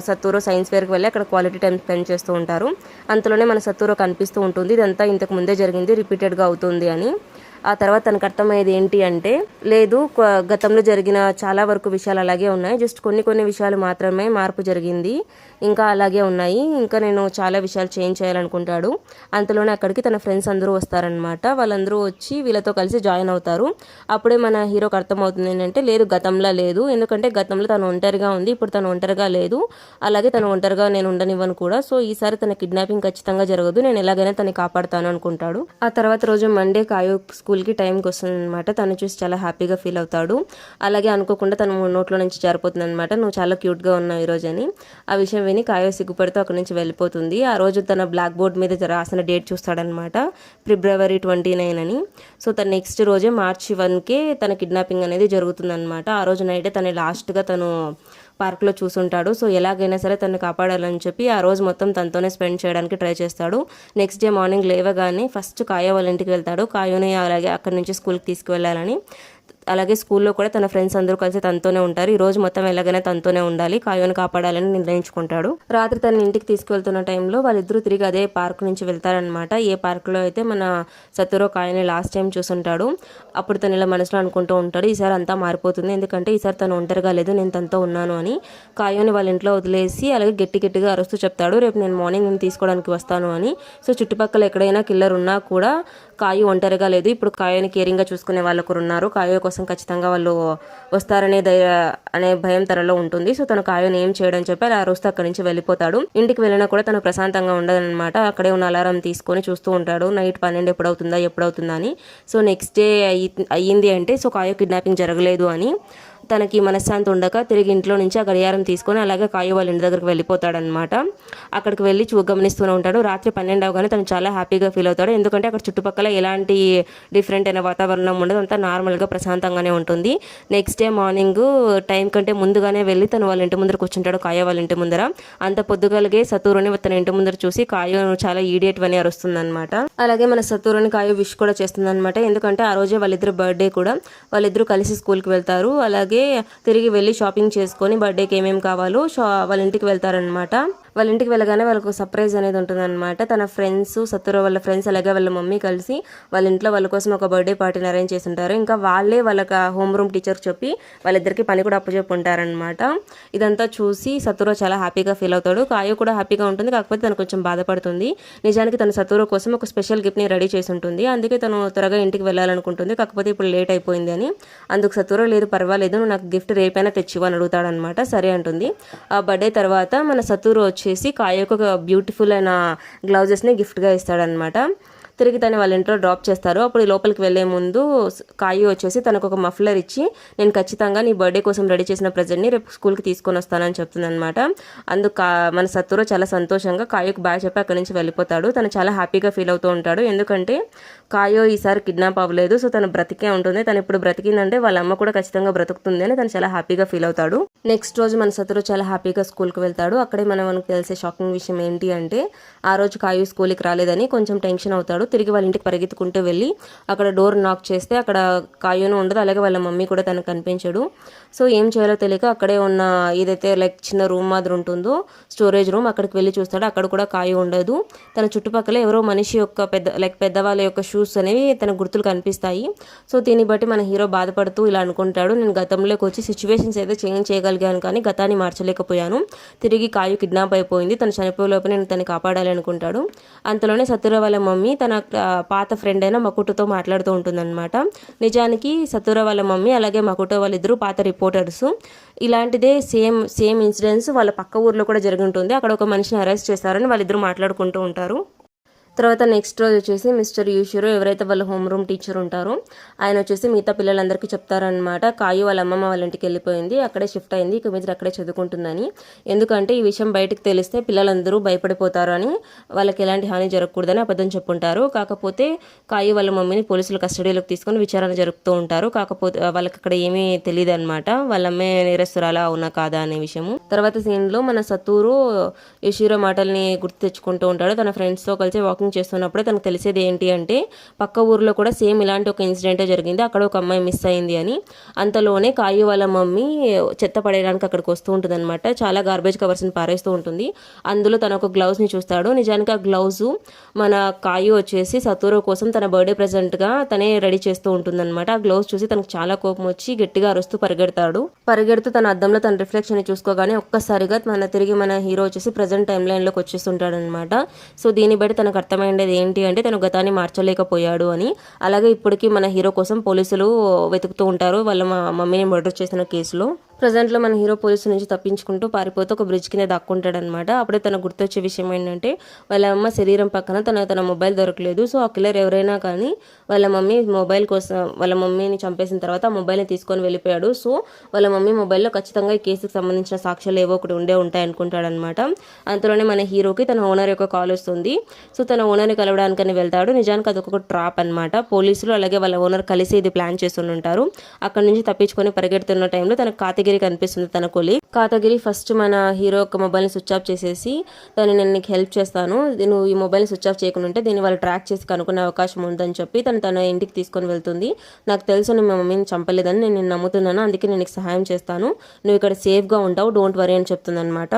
సత్తూరు సైన్స్ ఫేర్కి వెళ్ళి అక్కడ క్వాలిటీ టైం స్పెండ్ చేస్తూ ఉంటారు. అంతలోనే మన సత్తూరు కనిపిస్తూ ఉంటుంది ఇదంతా ఇంతకు ముందే జరిగింది, రిపీటెడ్గా అవుతుంది అని. ఆ తర్వాత తనకు అర్థమయ్యేది ఏంటి అంటే లేదు గతంలో జరిగిన చాలా వరకు విషయాలు అలాగే ఉన్నాయి, జస్ట్ కొన్ని విషయాలు మాత్రమే మార్పు జరిగింది, ఇంకా అలాగే ఉన్నాయి, ఇంకా నేను చాలా విషయాలు చేంజ్ చేయాలనుకుంటాడు. అంతలోనే అక్కడికి తన ఫ్రెండ్స్ అందరూ వస్తారనమాట. వాళ్ళందరూ వచ్చి వీళ్ళతో కలిసి జాయిన్ అవుతారు. అప్పుడే మన హీరోకి అర్థమవుతుంది ఏంటంటే లేదు గతంలో లేదు, ఎందుకంటే గతంలో తను ఒంటరిగా ఉంది, ఇప్పుడు తను ఒంటరిగా లేదు, అలాగే తను ఒంటరిగా నేను ఉండనివ్వను కూడా, సో ఈసారి తన కిడ్నాపింగ్ ఖచ్చితంగా జరగదు, నేను ఎలాగైనా తనని కాపాడుతాను అనుకుంటాడు. ఆ తర్వాత రోజు మండే కాయో స్కూల్కి టైంకి వస్తుంది అనమాట. తను చూసి చాలా హ్యాపీగా ఫీల్ అవుతాడు. అలాగే అనుకోకుండా తను నోట్లో నుంచి జారిపోతుంది అనమాట, నువ్వు చాలా క్యూట్గా ఉన్నావు ఈరోజు అని. ఆ విషయం విని కాయో సిగ్గుపడితో అక్కడి నుంచి వెళ్ళిపోతుంది. ఆ రోజు తన బ్లాక్ బోర్డ్ మీద రాసిన డేట్ చూస్తాడనమాట, ఫిబ్రవరి 29 అని. సో తన నెక్స్ట్ రోజే March 1కే తన కిడ్నాపింగ్ అనేది జరుగుతుందన్నమాట. ఆ రోజు నైటే తను లాస్ట్గా తను పార్క్లో చూసుంటాడు. సో ఎలాగైనా సరే తను కాపాడాలని చెప్పి ఆ రోజు మొత్తం తనతోనే స్పెండ్ చేయడానికి ట్రై చేస్తాడు. నెక్స్ట్ డే మార్నింగ్ లేవగానే ఫస్ట్ కాయో వాళ్ళ ఇంటికి వెళ్తాడు. కాయోని అలాగే అక్కడి నుంచి స్కూల్కి తీసుకువెళ్ళాలని. అలాగే స్కూల్లో కూడా తన ఫ్రెండ్స్ అందరూ కలిసి తనతోనే ఉంటారు. ఈ రోజు మొత్తం ఎలాగైనా తనతోనే ఉండాలి, కాయోని కాపాడాలని నిర్ణయించుకుంటాడు. రాత్రి తన ఇంటికి తీసుకువెళ్తున్న టైంలో వాళ్ళిద్దరూ తిరిగి అదే పార్క్ నుంచి వెళ్తారనమాట. ఏ పార్క్లో అయితే మన సత్తూరు కాయోని లాస్ట్ టైం చూసుంటాడు. అప్పుడు తను ఇలా మనసులో అనుకుంటూ ఉంటాడు ఈసారి అంతా మారిపోతుంది, ఎందుకంటే ఈసారి తను ఒంటరిగా లేదు, నేను తనతో ఉన్నాను అని. కాయోని వాళ్ళ ఇంట్లో వదిలేసి అలాగే గట్టిగా అరుస్తూ చెప్తాడు రేపు నేను మార్నింగ్ నేను తీసుకోవడానికి వస్తాను అని. సో చుట్టుపక్కల ఎక్కడైనా కిల్లర్ ఉన్నా కూడా కాయు ఒంటరిగా లేదు, ఇప్పుడు కాయోని కేరింగ్గా చూసుకునే వాళ్ళు ఒకరు ఉన్నారు, కాయో కోసం ఖచ్చితంగా వాళ్ళు వస్తారనే అనే భయం తనలో ఉంటుంది. సో తను కాయోని ఏం చేయడం చెప్పి అలా అరుస్తూ అక్కడి నుంచి వెళ్ళిపోతాడు. ఇంటికి వెళ్ళినా కూడా తను ప్రశాంతంగా ఉండదన్నమాట. అక్కడే ఉన్న అలారం తీసుకొని చూస్తూ ఉంటాడు నైట్ 12 ఎప్పుడవుతుందా అని. సో నెక్స్ట్ డే అయ్యింది అంటే సో కాయో కిడ్నాపింగ్ జరగలేదు అని తనకి మనశ్శాంతి ఉండక తిరిగి ఇంట్లో నుంచి ఆ గడియారం తీసుకొని అలాగే కాయో వాళ్ళ ఇంటి దగ్గరికి వెళ్ళిపోతాడనమాట. అక్కడికి వెళ్ళి గమనిస్తూనే ఉంటాడు. రాత్రి 12 అవగానే తను చాలా హ్యాపీగా ఫీల్ అవుతాడు, ఎందుకంటే అక్కడ చుట్టుపక్కల ఎలాంటి డిఫరెంట్ అయిన వాతావరణం ఉండదు, అంతా నార్మల్గా ప్రశాంతంగానే ఉంటుంది. నెక్స్ట్ డే మార్నింగ్ టైం కంటే ముందుగానే వెళ్ళి తను వాళ్ళ ఇంటి ముందర కూర్చుంటాడు కాయో వాళ్ళ ఇంటి ముందర. అంత పొద్దుగలిగే సత్తూరుని తన ఇంటి ముందర చూసి కాయో చాలా ఈడియట్ అని అరుస్తుందన్నమాట. అలాగే మన సత్తూరుని కాయో విష్ కూడా చేస్తుందన్నమాట, ఎందుకంటే ఆ రోజే వాళ్ళిద్దరు బర్త్డే కూడా, వాళ్ళిద్దరూ కలిసి స్కూల్కి వెళ్తారు. అలాగే తిరిగి వెళ్ళి షాపింగ్ చేసుకొని బర్త్డేకి ఏమేమి కావాలో వాళ్ళ ఇంటికి వెళ్తారనమాట. వాళ్ళ ఇంటికి వెళ్ళగానే వాళ్ళకు సర్ప్రైజ్ అనేది ఉంటుందన్నమాట. తన ఫ్రెండ్స్ సత్తూరు వాళ్ళ ఫ్రెండ్స్ అలాగే వాళ్ళ మమ్మీ కలిసి వాళ్ళ ఇంట్లో వాళ్ళ కోసం ఒక బర్త్డే పార్టీని అరేంజ్ చేసి ఉంటారు. ఇంకా వాళ్ళే వాళ్ళకి హోమ్ రూమ్ టీచర్ చెప్పి వాళ్ళిద్దరికి పని కూడా అప్పచెప్పి ఉంటారనమాట. ఇదంతా చూసి సత్తూరు చాలా హ్యాపీగా ఫీల్ అవుతాడు. కాయో కూడా హ్యాపీగా ఉంటుంది, కాకపోతే తను కొంచెం బాధపడుతుంది. నిజానికి తన సత్తూరు కోసం ఒక స్పెషల్ గిఫ్ట్ని రెడీ చేసి ఉంటుంది, అందుకే తను త్వరగా ఇంటికి వెళ్ళాలనుకుంటుంది, కాకపోతే ఇప్పుడు లేట్ అయిపోయింది అని. అందుకు సత్తూరు లేదు పర్వాలేదు నువ్వు నాకు గిఫ్ట్ రేపైనా తెచ్చివ్వని అడుగుతాడనమాట. సరే అంటుంది. ఆ బర్త్డే తర్వాత మన సత్తూరు వచ్చేసి కాయోకి ఒక బ్యూటిఫుల్ అయిన గ్లౌజెస్ని గిఫ్ట్గా ఇస్తాడనమాట. తిరిగి తను వాళ్ళ ఇంట్లో డ్రాప్ చేస్తారు. అప్పుడు లోపలికి వెళ్లే ముందు కాయు వచ్చేసి తనకు ఒక మఫ్లర్ ఇచ్చి నేను ఖచ్చితంగా నీ బర్త్డే కోసం రెడీ చేసిన ప్రజెంట్ని రేపు స్కూల్కి తీసుకొని వస్తానని చెప్తుంది అనమాట. అందుకు మన సత్తూరు చాలా సంతోషంగా కాయోకి బాయ్ చెప్పి అక్కడి నుంచి వెళ్ళిపోతాడు. తను చాలా హ్యాపీగా ఫీల్ అవుతూ ఉంటాడు, ఎందుకంటే కాయో ఈసారి కిడ్నాప్ అవ్వలేదు, సో తను బ్రతికే ఉంటుంది, తను ఇప్పుడు బ్రతికిందంటే వాళ్ళ అమ్మ కూడా ఖచ్చితంగా బ్రతుకుతుంది అని తను చాలా హ్యాపీగా ఫీల్ అవుతాడు. నెక్స్ట్ రోజు మన సత్తూరు చాలా హ్యాపీగా స్కూల్కి వెళ్తాడు. అక్కడే మనకు తెలిసే షాకింగ్ విషయం ఏంటి అంటే ఆ రోజు కాయు స్కూల్కి రాలేదని కొంచెం టెన్షన్ అవుతాడు. తిరిగి వాళ్ళ ఇంటికి పరిగెత్తుకుంటూ వెళ్ళి అక్కడ డోర్ నాక్ చేస్తే అక్కడ కాయోను ఉండదు, అలాగే వాళ్ళ మమ్మీ కూడా తనకు కనిపించడు. సో ఏం చేయాలో తెలియక అక్కడే ఉన్న ఏదైతే లైక్ చిన్న రూమ్ మాదిరి ఉంటుందో స్టోరేజ్ రూమ్, అక్కడికి వెళ్ళి చూస్తాడు, అక్కడ కూడా కాయ ఉండదు. తన చుట్టుపక్కల ఎవరో మనిషి యొక్క పెద్దవాళ్ళ యొక్క షూస్ అనేవి తన గుర్తులు కనిపిస్తాయి. సో దీన్ని బట్టి మన హీరో బాధపడుతూ ఇలా అనుకుంటాడు, నేను గతంలోకి వచ్చి సిచ్యువేషన్స్ అయితే చేంజ్ చేయగలిగాను కానీ గతాన్ని మార్చలేకపోయాను, తిరిగి కాయు కిడ్నాప్ అయిపోయింది, తను చనిపోయేలోపు నేను తను కాపాడాలి అనుకుంటాడు. అంతలోనే సత్తూరు వాళ్ళ మమ్మీ తన పాత ఫ్రెండ్ అయిన మకుటోతో మాట్లాడుతూ ఉంటుందన్నమాట. నిజానికి సత్తూరు వాళ్ళ మమ్మీ అలాగే మకుటో వాళ్ళిద్దరూ పాత రిపోర్టర్స్. ఇలాంటిదే సేమ్ ఇన్సిడెంట్స్ వాళ్ళ పక్క ఊర్లో కూడా జరిగి ఉంటుంది. అక్కడ ఒక మనిషిని అరెస్ట్ చేస్తారని వాళ్ళిద్దరూ మాట్లాడుకుంటూ ఉంటారు. తర్వాత నెక్స్ట్ రోజు వచ్చేసి మిస్టర్ యూషిరో ఎవరైతే వాళ్ళ హోమ్ రూమ్ టీచర్ ఉంటారో ఆయన వచ్చేసి మిగతా పిల్లలందరికీ చెప్తారనమాట, కాయు వాళ్ళ అమ్మమ్మ వాళ్ళ ఇంటికి వెళ్ళిపోయింది, అక్కడే షిఫ్ట్ అయింది, ఇక మీద అక్కడే చదువుకుంటుందని. ఎందుకంటే ఈ విషయం బయటకు తెలిస్తే పిల్లలందరూ భయపడిపోతారు అని, వాళ్ళకి ఎలాంటి హాని జరగకూడదని అబద్ధం చెప్పుంటారు. కాకపోతే కాయు వాళ్ళ మమ్మీని పోలీసులు కస్టడీలోకి తీసుకొని విచారణ జరుపుతూ ఉంటారు. కాకపోతే వాళ్ళకి అక్కడ ఏమీ తెలియదు అనమాట, వాళ్ళ అమ్మే నేరస్తురాలా అవునా కాదా అనే విషయము. తర్వాత సీన్లో మన సతూరు యూషిరో మాటల్ని గుర్తు తెచ్చుకుంటూ ఉంటాడు. తన ఫ్రెండ్స్తో కలిసి వాకింగ్ చేస్తున్నప్పుడే తనకు తెలిసేది ఏంటి అంటే పక్క ఊర్లో కూడా సేమ్ ఇలాంటి ఒక ఇన్సిడెంటే జరిగింది, అక్కడ ఒక అమ్మాయి మిస్ అయింది అని. అంతలోనే కాయు వాళ్ళ మమ్మీ చెత్త పడేయడానికి అక్కడికి వస్తూ ఉంటుంది అనమాట. చాలా గార్బేజ్ కవర్స్ని పారేస్తూ ఉంటుంది. అందులో తన ఒక గ్లౌజ్ని చూస్తాడు. నిజానికి ఆ గ్లౌజ్ మన కాయు వచ్చేసి సతూరో కోసం తన బర్త్డే ప్రెజెంట్గా తనే రెడీ చేస్తూ ఉంటుందన్నమాట. ఆ గ్లౌజ్ చూసి తనకు చాలా కోపం వచ్చి గట్టిగా అరుస్తూ పరిగెడుతూ తన అద్దంలో తన రిఫ్లెక్షన్ చూసుకోగానే ఒక్కసారిగా తిరిగి మన హీరో వచ్చేసి ప్రజెంట్ టైం లైన్లోకి వచ్చేస్తుంటాడు అనమాట. సో దీన్ని బట్టి తనకు అర్థమైండేది ఏంటి అంటే తను గతాన్ని మార్చలేకపోయాడు అని. అలాగే ఇప్పటికీ మన హీరో కోసం పోలీసులు వెతుకుతూ ఉంటారు వాళ్ళ మమ్మీని మర్డర్ చేసిన కేసులో. ప్రజెంట్లో మన హీరో పోలీసు నుంచి తప్పించుకుంటూ పారిపోతూ ఒక బ్రిడ్జ్ కింద దాక్కుంటాడనమాట. అప్పుడే తనకు గుర్తొచ్చే విషయం ఏంటంటే వాళ్ళ అమ్మ శరీరం పక్కన తన మొబైల్ దొరకలేదు. సో ఆ కిల్లర్ ఎవరైనా కానీ వాళ్ళ మమ్మీ మొబైల్ కోసం వాళ్ళ మమ్మీని చంపేసిన తర్వాత ఆ మొబైల్ని తీసుకొని వెళ్ళిపోయాడు. సో వాళ్ళ మమ్మీ మొబైల్లో ఖచ్చితంగా ఈ కేసుకు సంబంధించిన సాక్ష్యాలు ఏవో ఒకటి ఉంటాయి అనుకుంటాడనమాట. అంతలోనే మన హీరోకి తన ఓనర్ యొక్క కాల్ వస్తుంది. సో తన ఓనర్ని కలవడానికని వెళ్తాడు. నిజానికి అది ఒక ట్రాప్ అనమాట. పోలీసులు అలాగే వాళ్ళ ఓనర్ కలిసి ఇది ప్లాన్ చేస్తూ ఉంటారు. అక్కడ నుంచి తప్పించుకొని పరిగెడుతున్న టైంలో తనకు కాతగిరి కనిపిస్తుంది, తన కొలీగ్. కాతగిరి ఫస్ట్ మన హీరో యొక్క మొబైల్ని స్విచ్ ఆఫ్ చేసేసి నేను నీకు హెల్ప్ చేస్తాను, నువ్వు ఈ మొబైల్ని స్విచ్ ఆఫ్ చేయకుండా ఉంటే దీన్ని వాళ్ళు ట్రాక్ చేసి కనుక్కునే అవకాశం ఉందని చెప్పి తన ఇంటికి తీసుకొని వెళ్తుంది. నాకు తెలుసు నువ్వు మా మమ్మీని చంపలేదని, నేను నమ్ముతున్నాను, అందుకే నేను నీకు సహాయం చేస్తాను, నువ్వు ఇక్కడ సేఫ్గా ఉంటావు, డోంట్ వరీ అని చెప్తుంది అనమాట.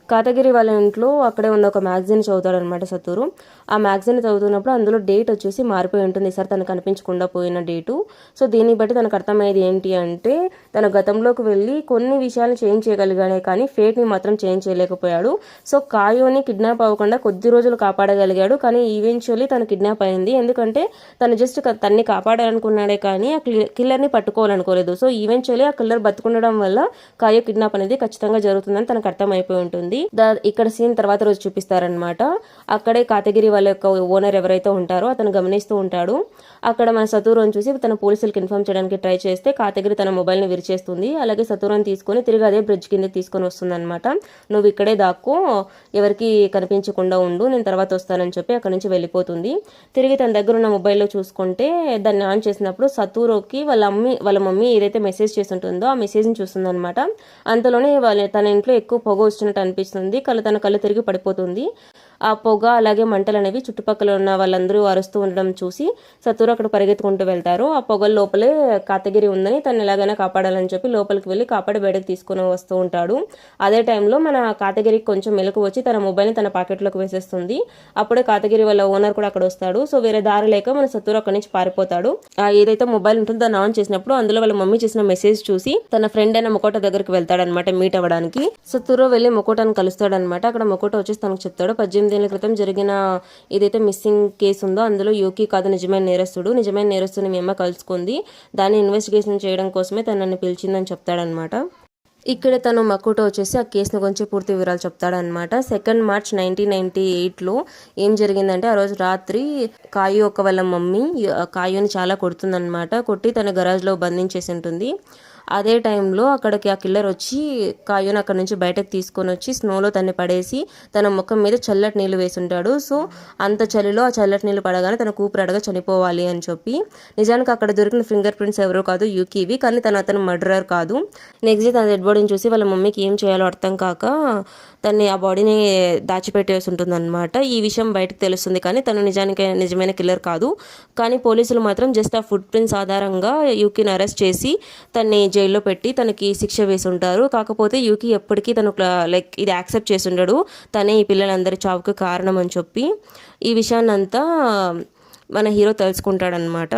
కాతగిరి వాళ్ళ ఇంట్లో అక్కడే ఉన్న ఒక మ్యాగజైన్ చదువుతాడనమాట సతూరు. ఆ మ్యాగజైన్ చదువుతున్నప్పుడు అందులో డేట్ వచ్చేసి మారిపోయి ఉంటుంది, ఈసారి తనకు కనిపించకుండా పోయిన డేటు. సో దీన్ని బట్టి తనకు అర్థమయ్యేది ఏంటి అంటే తన గతంలోకి వెళ్ళి కొన్ని విషయాలు చేంజ్ చేయగలిగాడే కానీ ఫేట్ని మాత్రం చేంజ్ చేయలేకపోయాడు. సో కాయోని కిడ్నాప్ అవ్వకుండా కొద్ది రోజులు కాపాడగలిగాడు, కానీ ఈవెన్చువల్లీ తను కిడ్నాప్ అయింది. ఎందుకంటే తను జస్ట్ తన్ని కాపాడాలనుకున్నాడే కానీ ఆ కిల్లర్ని పట్టుకోవాలనుకోలేదు. సో ఈవెన్చువల్లీ ఆ కిల్లర్ బతుకుండడం వల్ల కాయో కిడ్నాప్ అనేది ఖచ్చితంగా జరుగుతుందని తనకు అర్థమైపోయి ఉంటుంది. ఇక్కడ సీన్ తర్వాత రోజు చూపిస్తారనమాట. అక్కడే కాతగిరి వాళ్ళ యొక్క ఓనర్ ఎవరైతే ఉంటారో అతను గమనిస్తూ ఉంటాడు. అక్కడ మన సతూరోని చూసి తన పోలీసులకు ఇన్ఫార్మ్ చేయడానికి ట్రై చేస్తే కాతగిరి తన మొబైల్ని విరిచేస్తుంది. అలాగే సతూరోని తీసుకొని తిరిగి అదే బ్రిడ్జ్ కింద తీసుకొని వస్తుంది అనమాట. నువ్వు ఇక్కడే దాక్కో, ఎవరికి కనిపించకుండా ఉండు, నేను తర్వాత వస్తానని చెప్పి అక్కడ నుంచి వెళ్ళిపోతుంది. తిరిగి తన దగ్గర ఉన్న మొబైల్లో చూసుకుంటే దాన్ని ఆన్ చేసినప్పుడు సతూరోకి వాళ్ళ మమ్మీ ఏదైతే మెసేజ్ చేసి ఉంటుందో ఆ మెసేజ్ని చూస్తుంది అనమాట. అంతలోనే తన ఇంట్లో ఎక్కువ పొగ వచ్చినట్టు అనిపిస్తుంది. తన కళ్ళు తిరిగి పడిపోతుంది. ఆ పొగ అలాగే మంటలు అనేవి చుట్టుపక్కల ఉన్న వాళ్ళందరూ అరుస్తూ ఉండడం చూసి సతూరు అక్కడ పరిగెత్తుకుంటూ వెళ్తారు. ఆ పొగల లోపలే కాతగిరి ఉందని తను ఎలాగైనా కాపాడాలని చెప్పి లోపలికి వెళ్ళి కాపాడి బయటకు తీసుకుని వస్తూ ఉంటాడు. అదే టైంలో మన కాతగిరికి కొంచెం మెలకు వచ్చి తన మొబైల్ని తన పాకెట్లోకి వేసేస్తుంది. అప్పుడే కాతగిరి వాళ్ళ ఓనర్ కూడా అక్కడ వస్తాడు. సో వేరే దారి లేక మన సతూరు అక్కడి నుంచి పారిపోతాడు. ఏదైతే మొబైల్ ఉంటుందో దాన్ని ఆన్ చేసినప్పుడు అందులో వాళ్ళ మమ్మీ చేసిన మెసేజ్ చూసి తన ఫ్రెండ్ అయిన మొకోట దగ్గరికి వెళ్తాడనమాట మీట్ అవ్వడానికి. సతూరు వెళ్ళి మొకోటాన్ని కలుస్తాడనమాట. అక్కడ మొకోట వచ్చేసి తనకు చెప్తాడు 18 ఏళ్ల క్రితం జరిగిన ఏదైతే మిస్సింగ్ కేసు ఉందో అందులో యూకి కాదు నిజమైన నేరస్తుని మీ అమ్మ కలుసుకుంది, దాన్ని ఇన్వెస్టిగేషన్ చేయడం కోసమే తనని పిలిచిందని చెప్తాడనమాట. ఇక్కడ తను మకోటో వచ్చేసి ఆ కేసును గురించి పూర్తి వివరాలు చెప్తాడనమాట. 2 మార్చ్ 1998లో ఏం జరిగిందంటే ఆ రోజు రాత్రి కాయు ఒక వాళ్ళ మమ్మీ కాయుని చాలా కొడుతుందనమాట. కొట్టి తన గరాజ్లో బంధించేసి ఉంటుంది. అదే టైంలో అక్కడికి ఆ కిల్లర్ వచ్చి కాయుని అక్కడ నుంచి బయటకు తీసుకొని వచ్చి స్నోలో తన్ని పడేసి తన ముఖం మీద చల్లటి నీళ్ళు వేసుంటాడు. సో అంత చలిలో ఆ చల్లటి నీళ్ళు పడగానే తన కూపిరాడగా చనిపోవాలి అని చెప్పి. నిజానికి అక్కడ దొరికిన ఫింగర్ ప్రింట్స్ ఎవరో కాదు యూకీవి, కానీ అతను మర్డరర్ కాదు. నెక్స్ట్ డే తన డెడ్ బాడీని చూసి వాళ్ళ మమ్మీకి ఏం చేయాలో అర్థం కాక తన్ని ఆ బాడీని దాచిపెట్టేసి ఉంటుంది అనమాట. ఈ విషయం బయటకు తెలుస్తుంది కానీ తను నిజమైన కిల్లర్ కాదు. కానీ పోలీసులు మాత్రం జస్ట్ ఆ ఫుట్ ప్రింట్స్ ఆధారంగా యూకీని అరెస్ట్ చేసి తన్ని జైల్లో పెట్టి తనకి శిక్ష వేసి ఉంటారు. కాకపోతే యూకి ఎప్పటికీ తను ఇది యాక్సెప్ట్ చేసి ఉండడు, తనే ఈ పిల్లలందరి చావుకు కారణం అని చెప్పి. ఈ విషయాన్ని అంతా మన హీరో తెలుసుకుంటాడనమాట.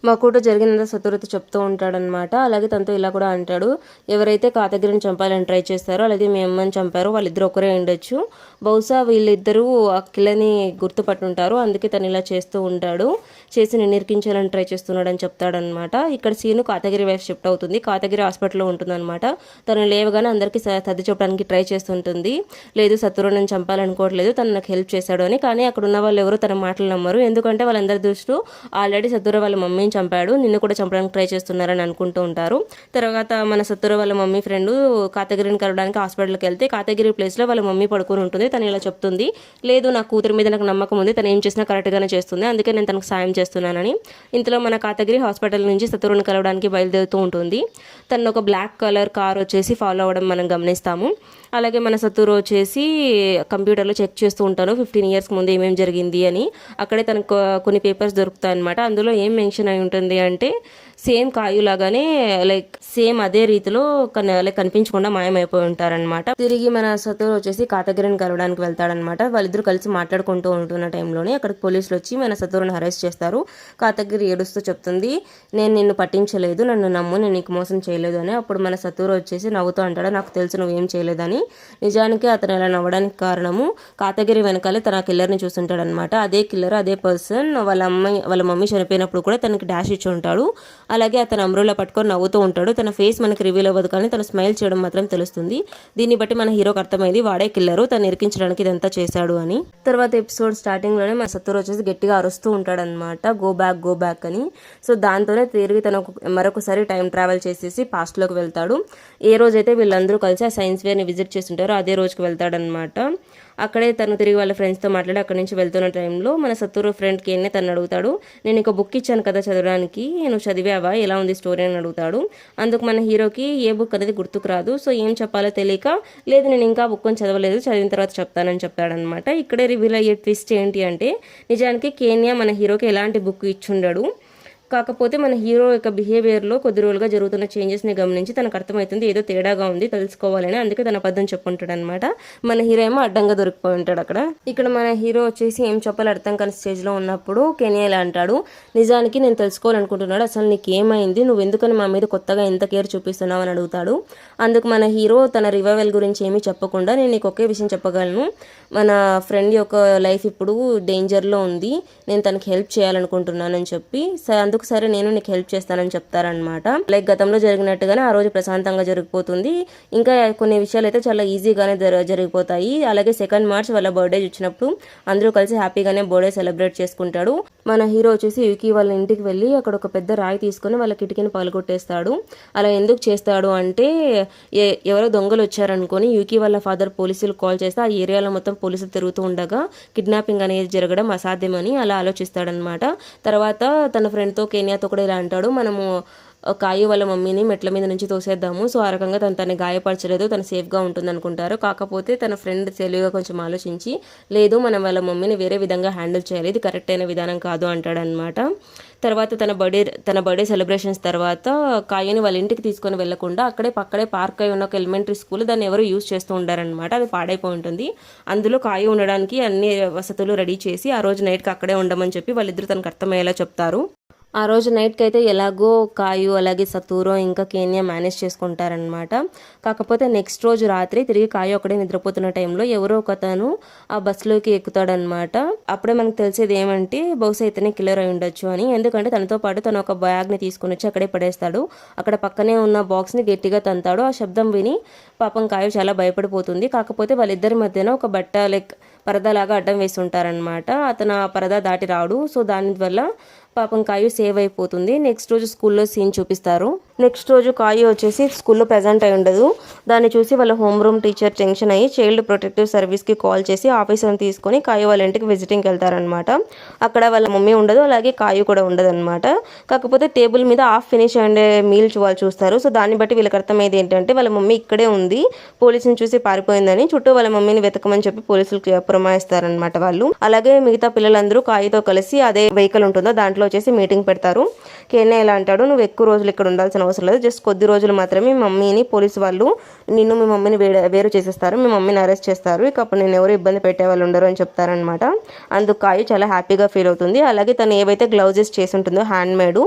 మకోటో జరిగినంత సతూరుతో చెప్తూ ఉంటాడనమాట. అలాగే తనతో ఇలా కూడా అంటాడు, ఎవరైతే కాతగిరిని చంపాలని ట్రై చేస్తారో అలాగే మీ అమ్మని చంపారో వాళ్ళిద్దరు ఒకరే ఉండొచ్చు, బహుశా వీళ్ళిద్దరూ ఆ కిల్లని గుర్తుపట్టుంటారు, అందుకే తను ఇలా చేస్తూ ఉంటాడు. చేసి నేను ఇరికించాలని ట్రై చేస్తున్నాడని చెప్తాడనమాట. ఇక్కడ సీను కాతగిరి వైఫ్ షిఫ్ట్ అవుతుంది. కాతగిరి హాస్పిటల్లో ఉంటుందన్నమాట. తను లేవగానే అందరికీ సర్ది చెప్పడానికి ట్రై చేస్తుంటుంది. లేదు సత్తురు నేను చంపాలనుకోవట్లేదు, తను నాకు హెల్ప్ చేశాడు అని. కానీ అక్కడ ఉన్న వాళ్ళు ఎవరు తన మాటలు నమ్మరు. ఎందుకంటే వాళ్ళందరి దృష్టిలో ఆల్రెడీ సత్తురు వాళ్ళ మమ్మీని చంపాడు, నిన్ను కూడా చంపడానికి ట్రై చేస్తున్నారని అనుకుంటూ ఉంటారు. తర్వాత మన సత్తురు వాళ్ళ మమ్మీ ఫ్రెండ్ కాతగిరిని కలవడానికి హాస్పిటల్కి వెళ్తే కాతగిరి ప్లేస్లో వాళ్ళ మమ్మీ పడుకొని ఉంటుంది. తను ఇలా చెప్తుంది, లేదు నా కూతురు మీద నాకు నమ్మకం ఉంది, తను ఏం చేసినా కరెక్ట్గానే చేస్తుంది, అందుకే నేను తనకు సాయం చేస్తున్నానని. ఇంతలో మన కాతగిరి హాస్పిటల్ నుంచి సత్తురుని కలవడానికి బయలుదేరుతూ ఉంటుంది. తను ఒక బ్లాక్ కలర్ కార్ వచ్చేసి ఫాలో అవ్వడం మనం గమనిస్తాము. అలాగే మన సత్తురు వచ్చేసి కంప్యూటర్లో చెక్ చేస్తూ ఉంటాను 15 years ముందు ఏమేమి జరిగింది అని. అక్కడే తనకు కొన్ని పేపర్స్ దొరుకుతాయి అనమాట. అందులో ఏం మెన్షన్ అయి ఉంటుంది అంటే సేమ్ కాయులాగానే లైక్ సేమ్ అదే రీతిలో కనిపించకుండా మాయమైపోయి ఉంటారనమాట. తిరిగి మన సత్తురు వచ్చేసి కాతగిరిని కలవడానికి వెళ్తాడనమాట. వాళ్ళిద్దరు కలిసి మాట్లాడుకుంటూ ఉంటున్న టైంలోనే అక్కడికి పోలీసులు వచ్చి మన సత్తురుని అరెస్ట్ చేస్తారు. కాతగిరి ఏడుస్తూ చెప్తుంది, నేను నిన్ను పట్టించలేదు, నన్ను నమ్ము, నేను నీకు మోసం చేయలేదు అని. అప్పుడు మన సత్తురు వచ్చేసి నవ్వుతూ అంటాడు, నాకు తెలుసు నువ్వేం చేయలేదని. నిజానికి అతను ఇలా నవ్వడానికి కారణము కాతగిరి వెనకాలే తన కిల్లర్ని చూస్తుంటాడు అనమాట. అదే కిల్లర్, అదే పర్సన్ వాళ్ళ మమ్మీ చనిపోయినప్పుడు కూడా తనకి డాష్ ఇచ్చి ఉంటాడు. అలాగే అతను అంబ్రెల్లా పట్టుకొని నవ్వుతూ ఉంటాడు. తన ఫేస్ మనకి రివీల్ అవ్వదు, కానీ తను స్మైల్ చేయడం మాత్రం తెలుస్తుంది. దీన్ని బట్టి మన హీరోకి అర్థమైంది వాడే కిల్లరు, తను ఇరికించడానికి ఇదంతా చేశాడు అని. తర్వాత ఎపిసోడ్ స్టార్టింగ్ లోనే మన సత్తురు వచ్చేసి గట్టిగా అరుస్తూ ఉంటాడు అనమాట, గో బ్యాక్ అని. సో దాంతోనే తిరిగి తను మరొకసారి టైం ట్రావెల్ చేసేసి పాస్ట్ లోకి వెళ్తాడు. ఏ రోజైతే వీళ్ళందరూ కలిసి ఆ సైన్స్ వేర్ ని విజిట్ చేస్తుంటారో అదే రోజుకి వెళ్తాడనమాట. అక్కడే తను తిరిగి వాళ్ళ ఫ్రెండ్స్తో మాట్లాడి అక్కడి నుంచి వెళ్తున్న టైంలో మన సత్తురు ఫ్రెండ్ కేనే తను అడుగుతాడు, నేను ఒక బుక్ ఇచ్చాను కదా చదవడానికి, నువ్వు చదివావా, ఎలా ఉంది స్టోరీ అని అడుగుతాడు. అందుకు మన హీరోకి ఏ బుక్ అనేది గుర్తుకు రాదు. సో ఏం చెప్పాలో తెలియక, లేదు నేను ఇంకా బుక్ అని చదవలేదు, చదివిన తర్వాత చెప్తానని చెప్తాడనమాట. ఇక్కడే రివీల్ అయ్యే ట్విస్ట్ ఏంటి అంటే నిజానికి కేన్యా మన హీరోకి ఎలాంటి బుక్ ఇచ్చుండడు. కాకపోతే మన హీరో యొక్క బిహేవియర్లో కొద్ది రోజులుగా జరుగుతున్న చేంజెస్ని గమనించి తనకు అర్థమవుతుంది ఏదో తేడాగా ఉంది, తెలుసుకోవాలని. అందుకే తన అబద్ధం చెప్పుంటాడు అనమాట. మన హీరో ఏమో అడ్డంగా దొరికిపోయి ఉంటాడు అక్కడ. ఇక్కడ మన హీరో వచ్చేసి ఏం చెప్పాలో అర్థం కాని స్టేజ్లో ఉన్నప్పుడు కెనియా ఇలా అంటాడు, నిజానికి నేను తెలుసుకోవాలనుకుంటున్నాడు, అసలు నీకు ఏమైంది, నువ్వు ఎందుకని మా మీద కొత్తగా ఎంత కేర్ చూపిస్తున్నావు అని అడుగుతాడు. అందుకు మన హీరో తన రివైవల్ గురించి ఏమీ చెప్పకుండా, నేను నీకు ఒకే విషయం చెప్పగలను, మన ఫ్రెండ్ యొక్క లైఫ్ ఇప్పుడు డేంజర్లో ఉంది, నేను తనకి హెల్ప్ చేయాలనుకుంటున్నానని చెప్పి, అందుకు సరే నేను నీకు హెల్ప్ చేస్తానని చెప్తారనమాట. లైక్ గతంలో జరిగినట్టుగానే ఆ రోజు ప్రశాంతంగా జరిగిపోతుంది. ఇంకా కొన్ని విషయాలు అయితే చాలా ఈజీగానే జరిగిపోతాయి. అలాగే 2nd March వాళ్ళ బర్త్డే వచ్చినప్పుడు అందరూ కలిసి హ్యాపీగానే బర్త్డే సెలబ్రేట్ చేసుకుంటాడు. మన హీరో వచ్చేసి యూకి వాళ్ళ ఇంటికి వెళ్ళి అక్కడ ఒక పెద్ద రాయి తీసుకుని వాళ్ళ కిటికీని పగలగొట్టేస్తాడు. అలా ఎందుకు చేస్తాడు అంటే ఎవరో దొంగలు వచ్చారనుకొని యూకి వాళ్ళ ఫాదర్ పోలీసులు కాల్ చేస్తే ఆ ఏరియాలో మొత్తం పోలీసులు తిరుగుతూ ఉండగా కిడ్నాపింగ్ అనేది జరగడం అసాధ్యమని అలా ఆలోచిస్తాడనమాట. తర్వాత తన ఫ్రెండ్తో కేనియాతో కూడా ఇలా అంటాడు, మనము కాయు వాళ్ళ మమ్మీని మెట్ల మీద నుంచి తోసేద్దాము, సో ఆ రకంగా తనని గాయపరచలేదు, తను సేఫ్గా ఉంటుంది అనుకుంటారు. కాకపోతే తన ఫ్రెండ్ తెలివిగా కొంచెం ఆలోచించి, లేదు మనం వాళ్ళ మమ్మీని వేరే విధంగా హ్యాండిల్ చేయాలి, ఇది కరెక్ట్ అయిన విధానం కాదు అంటాడనమాట. తర్వాత తన బర్త్డే సెలబ్రేషన్స్ తర్వాత కాయుని వాళ్ళ ఇంటికి తీసుకొని వెళ్లకుండా పక్కడే పార్క్ అయి ఉన్న ఒక ఎలిమెంటరీ స్కూల్, దాన్ని ఎవరు యూజ్ చేస్తూ ఉంటారనమాట. అది పాడైపోయి ఉంటుంది. అందులో కాయు ఉండడానికి అన్ని వసతులు రెడీ చేసి ఆ రోజు నైట్కి అక్కడే ఉండమని చెప్పి వాళ్ళిద్దరు తనకు అర్థమయ్యేలా చెప్తారు. ఆ రోజు నైట్కి అయితే ఎలాగో కాయు అలాగే సతూరో ఇంకా కేనియా మేనేజ్ చేసుకుంటారనమాట. కాకపోతే నెక్స్ట్ రోజు రాత్రి తిరిగి కాయు అక్కడే నిద్రపోతున్న టైంలో ఎవరో ఒకతను ఆ బస్సులోకి ఎక్కుతాడనమాట. అప్పుడే మనకు తెలిసేది ఏమంటే బహుశా ఇతనే కిల్లర్ అయి ఉండొచ్చు అని. ఎందుకంటే తనతో పాటు తను ఒక బ్యాగ్ని తీసుకుని వచ్చి అక్కడే పడేస్తాడు. అక్కడ పక్కనే ఉన్న బాక్స్ని గట్టిగా తంతాడు. ఆ శబ్దం విని పాపం కాయు చాలా భయపడిపోతుంది. కాకపోతే వాళ్ళిద్దరి మధ్యన ఒక బట్ట పరదాలాగా అడ్డం వేస్తుంటారనమాట. అతను ఆ పరదా దాటి రాడు. సో దాని వల్ల పాపం కాయు సేవ్ అయిపోతుంది. నెక్స్ట్ రోజు స్కూల్లో సీన్ చూపిస్తారు. నెక్స్ట్ రోజు కాయు వచ్చేసి స్కూల్లో ప్రెజెంట్ అయి ఉండదు. దాన్ని చూసి వాళ్ళ హోమ్ రూమ్ టీచర్ టెన్షన్ అయ్యి చైల్డ్ ప్రొటెక్టివ్ సర్వీస్కి కాల్ చేసి ఆఫీసర్ని తీసుకొని కాయు వాళ్ళ ఇంటికి విజిటింగ్కి వెళ్తారనమాట. అక్కడ వాళ్ళ మమ్మీ ఉండదు, అలాగే కాయు కూడా ఉండదు అనమాట. కాకపోతే టేబుల్ మీద హాఫ్ ఫినిష్ అండ్ మీల్ వాళ్ళు చూస్తారు. సో దాన్ని బట్టి వీళ్ళకి అర్థమయ్యేది ఏంటంటే వాళ్ళ మమ్మీ ఇక్కడే ఉంది, పోలీసుని చూసి పారిపోయిందని. చుట్టూ వాళ్ళ మమ్మీని వెతకమని చెప్పి పోలీసులకు పురమాయిస్తారనమాట వాళ్ళు. అలాగే మిగతా పిల్లలందరూ కాయుతో కలిసి అదే వెహికల్ ఉంటుందో దాంట్లో వచ్చేసి మీటింగ్ పెడతారు. కేనే ఇలా అంటాడు, నువ్వు ఎక్కువ రోజులు ఇక్కడ ఉండాల్సిన అవసరం లేదు, జస్ట్ కొద్ది రోజులు మాత్రమే మీ మమ్మీని పోలీసు వాళ్ళు మీ మమ్మీని వేరు చేసేస్తారు, మీ మమ్మీని అరెస్ట్ చేస్తారు, ఇక అప్పుడు నేను ఎవరు ఇబ్బంది పెట్టే వాళ్ళు ఉండరు అని చెప్తారనమాట. అందుకు కాయు చాలా హ్యాపీగా ఫీల్ అవుతుంది. అలాగే తను ఏవైతే గ్లౌజెస్ చేసి ఉంటుందో హ్యాండ్ మేడ్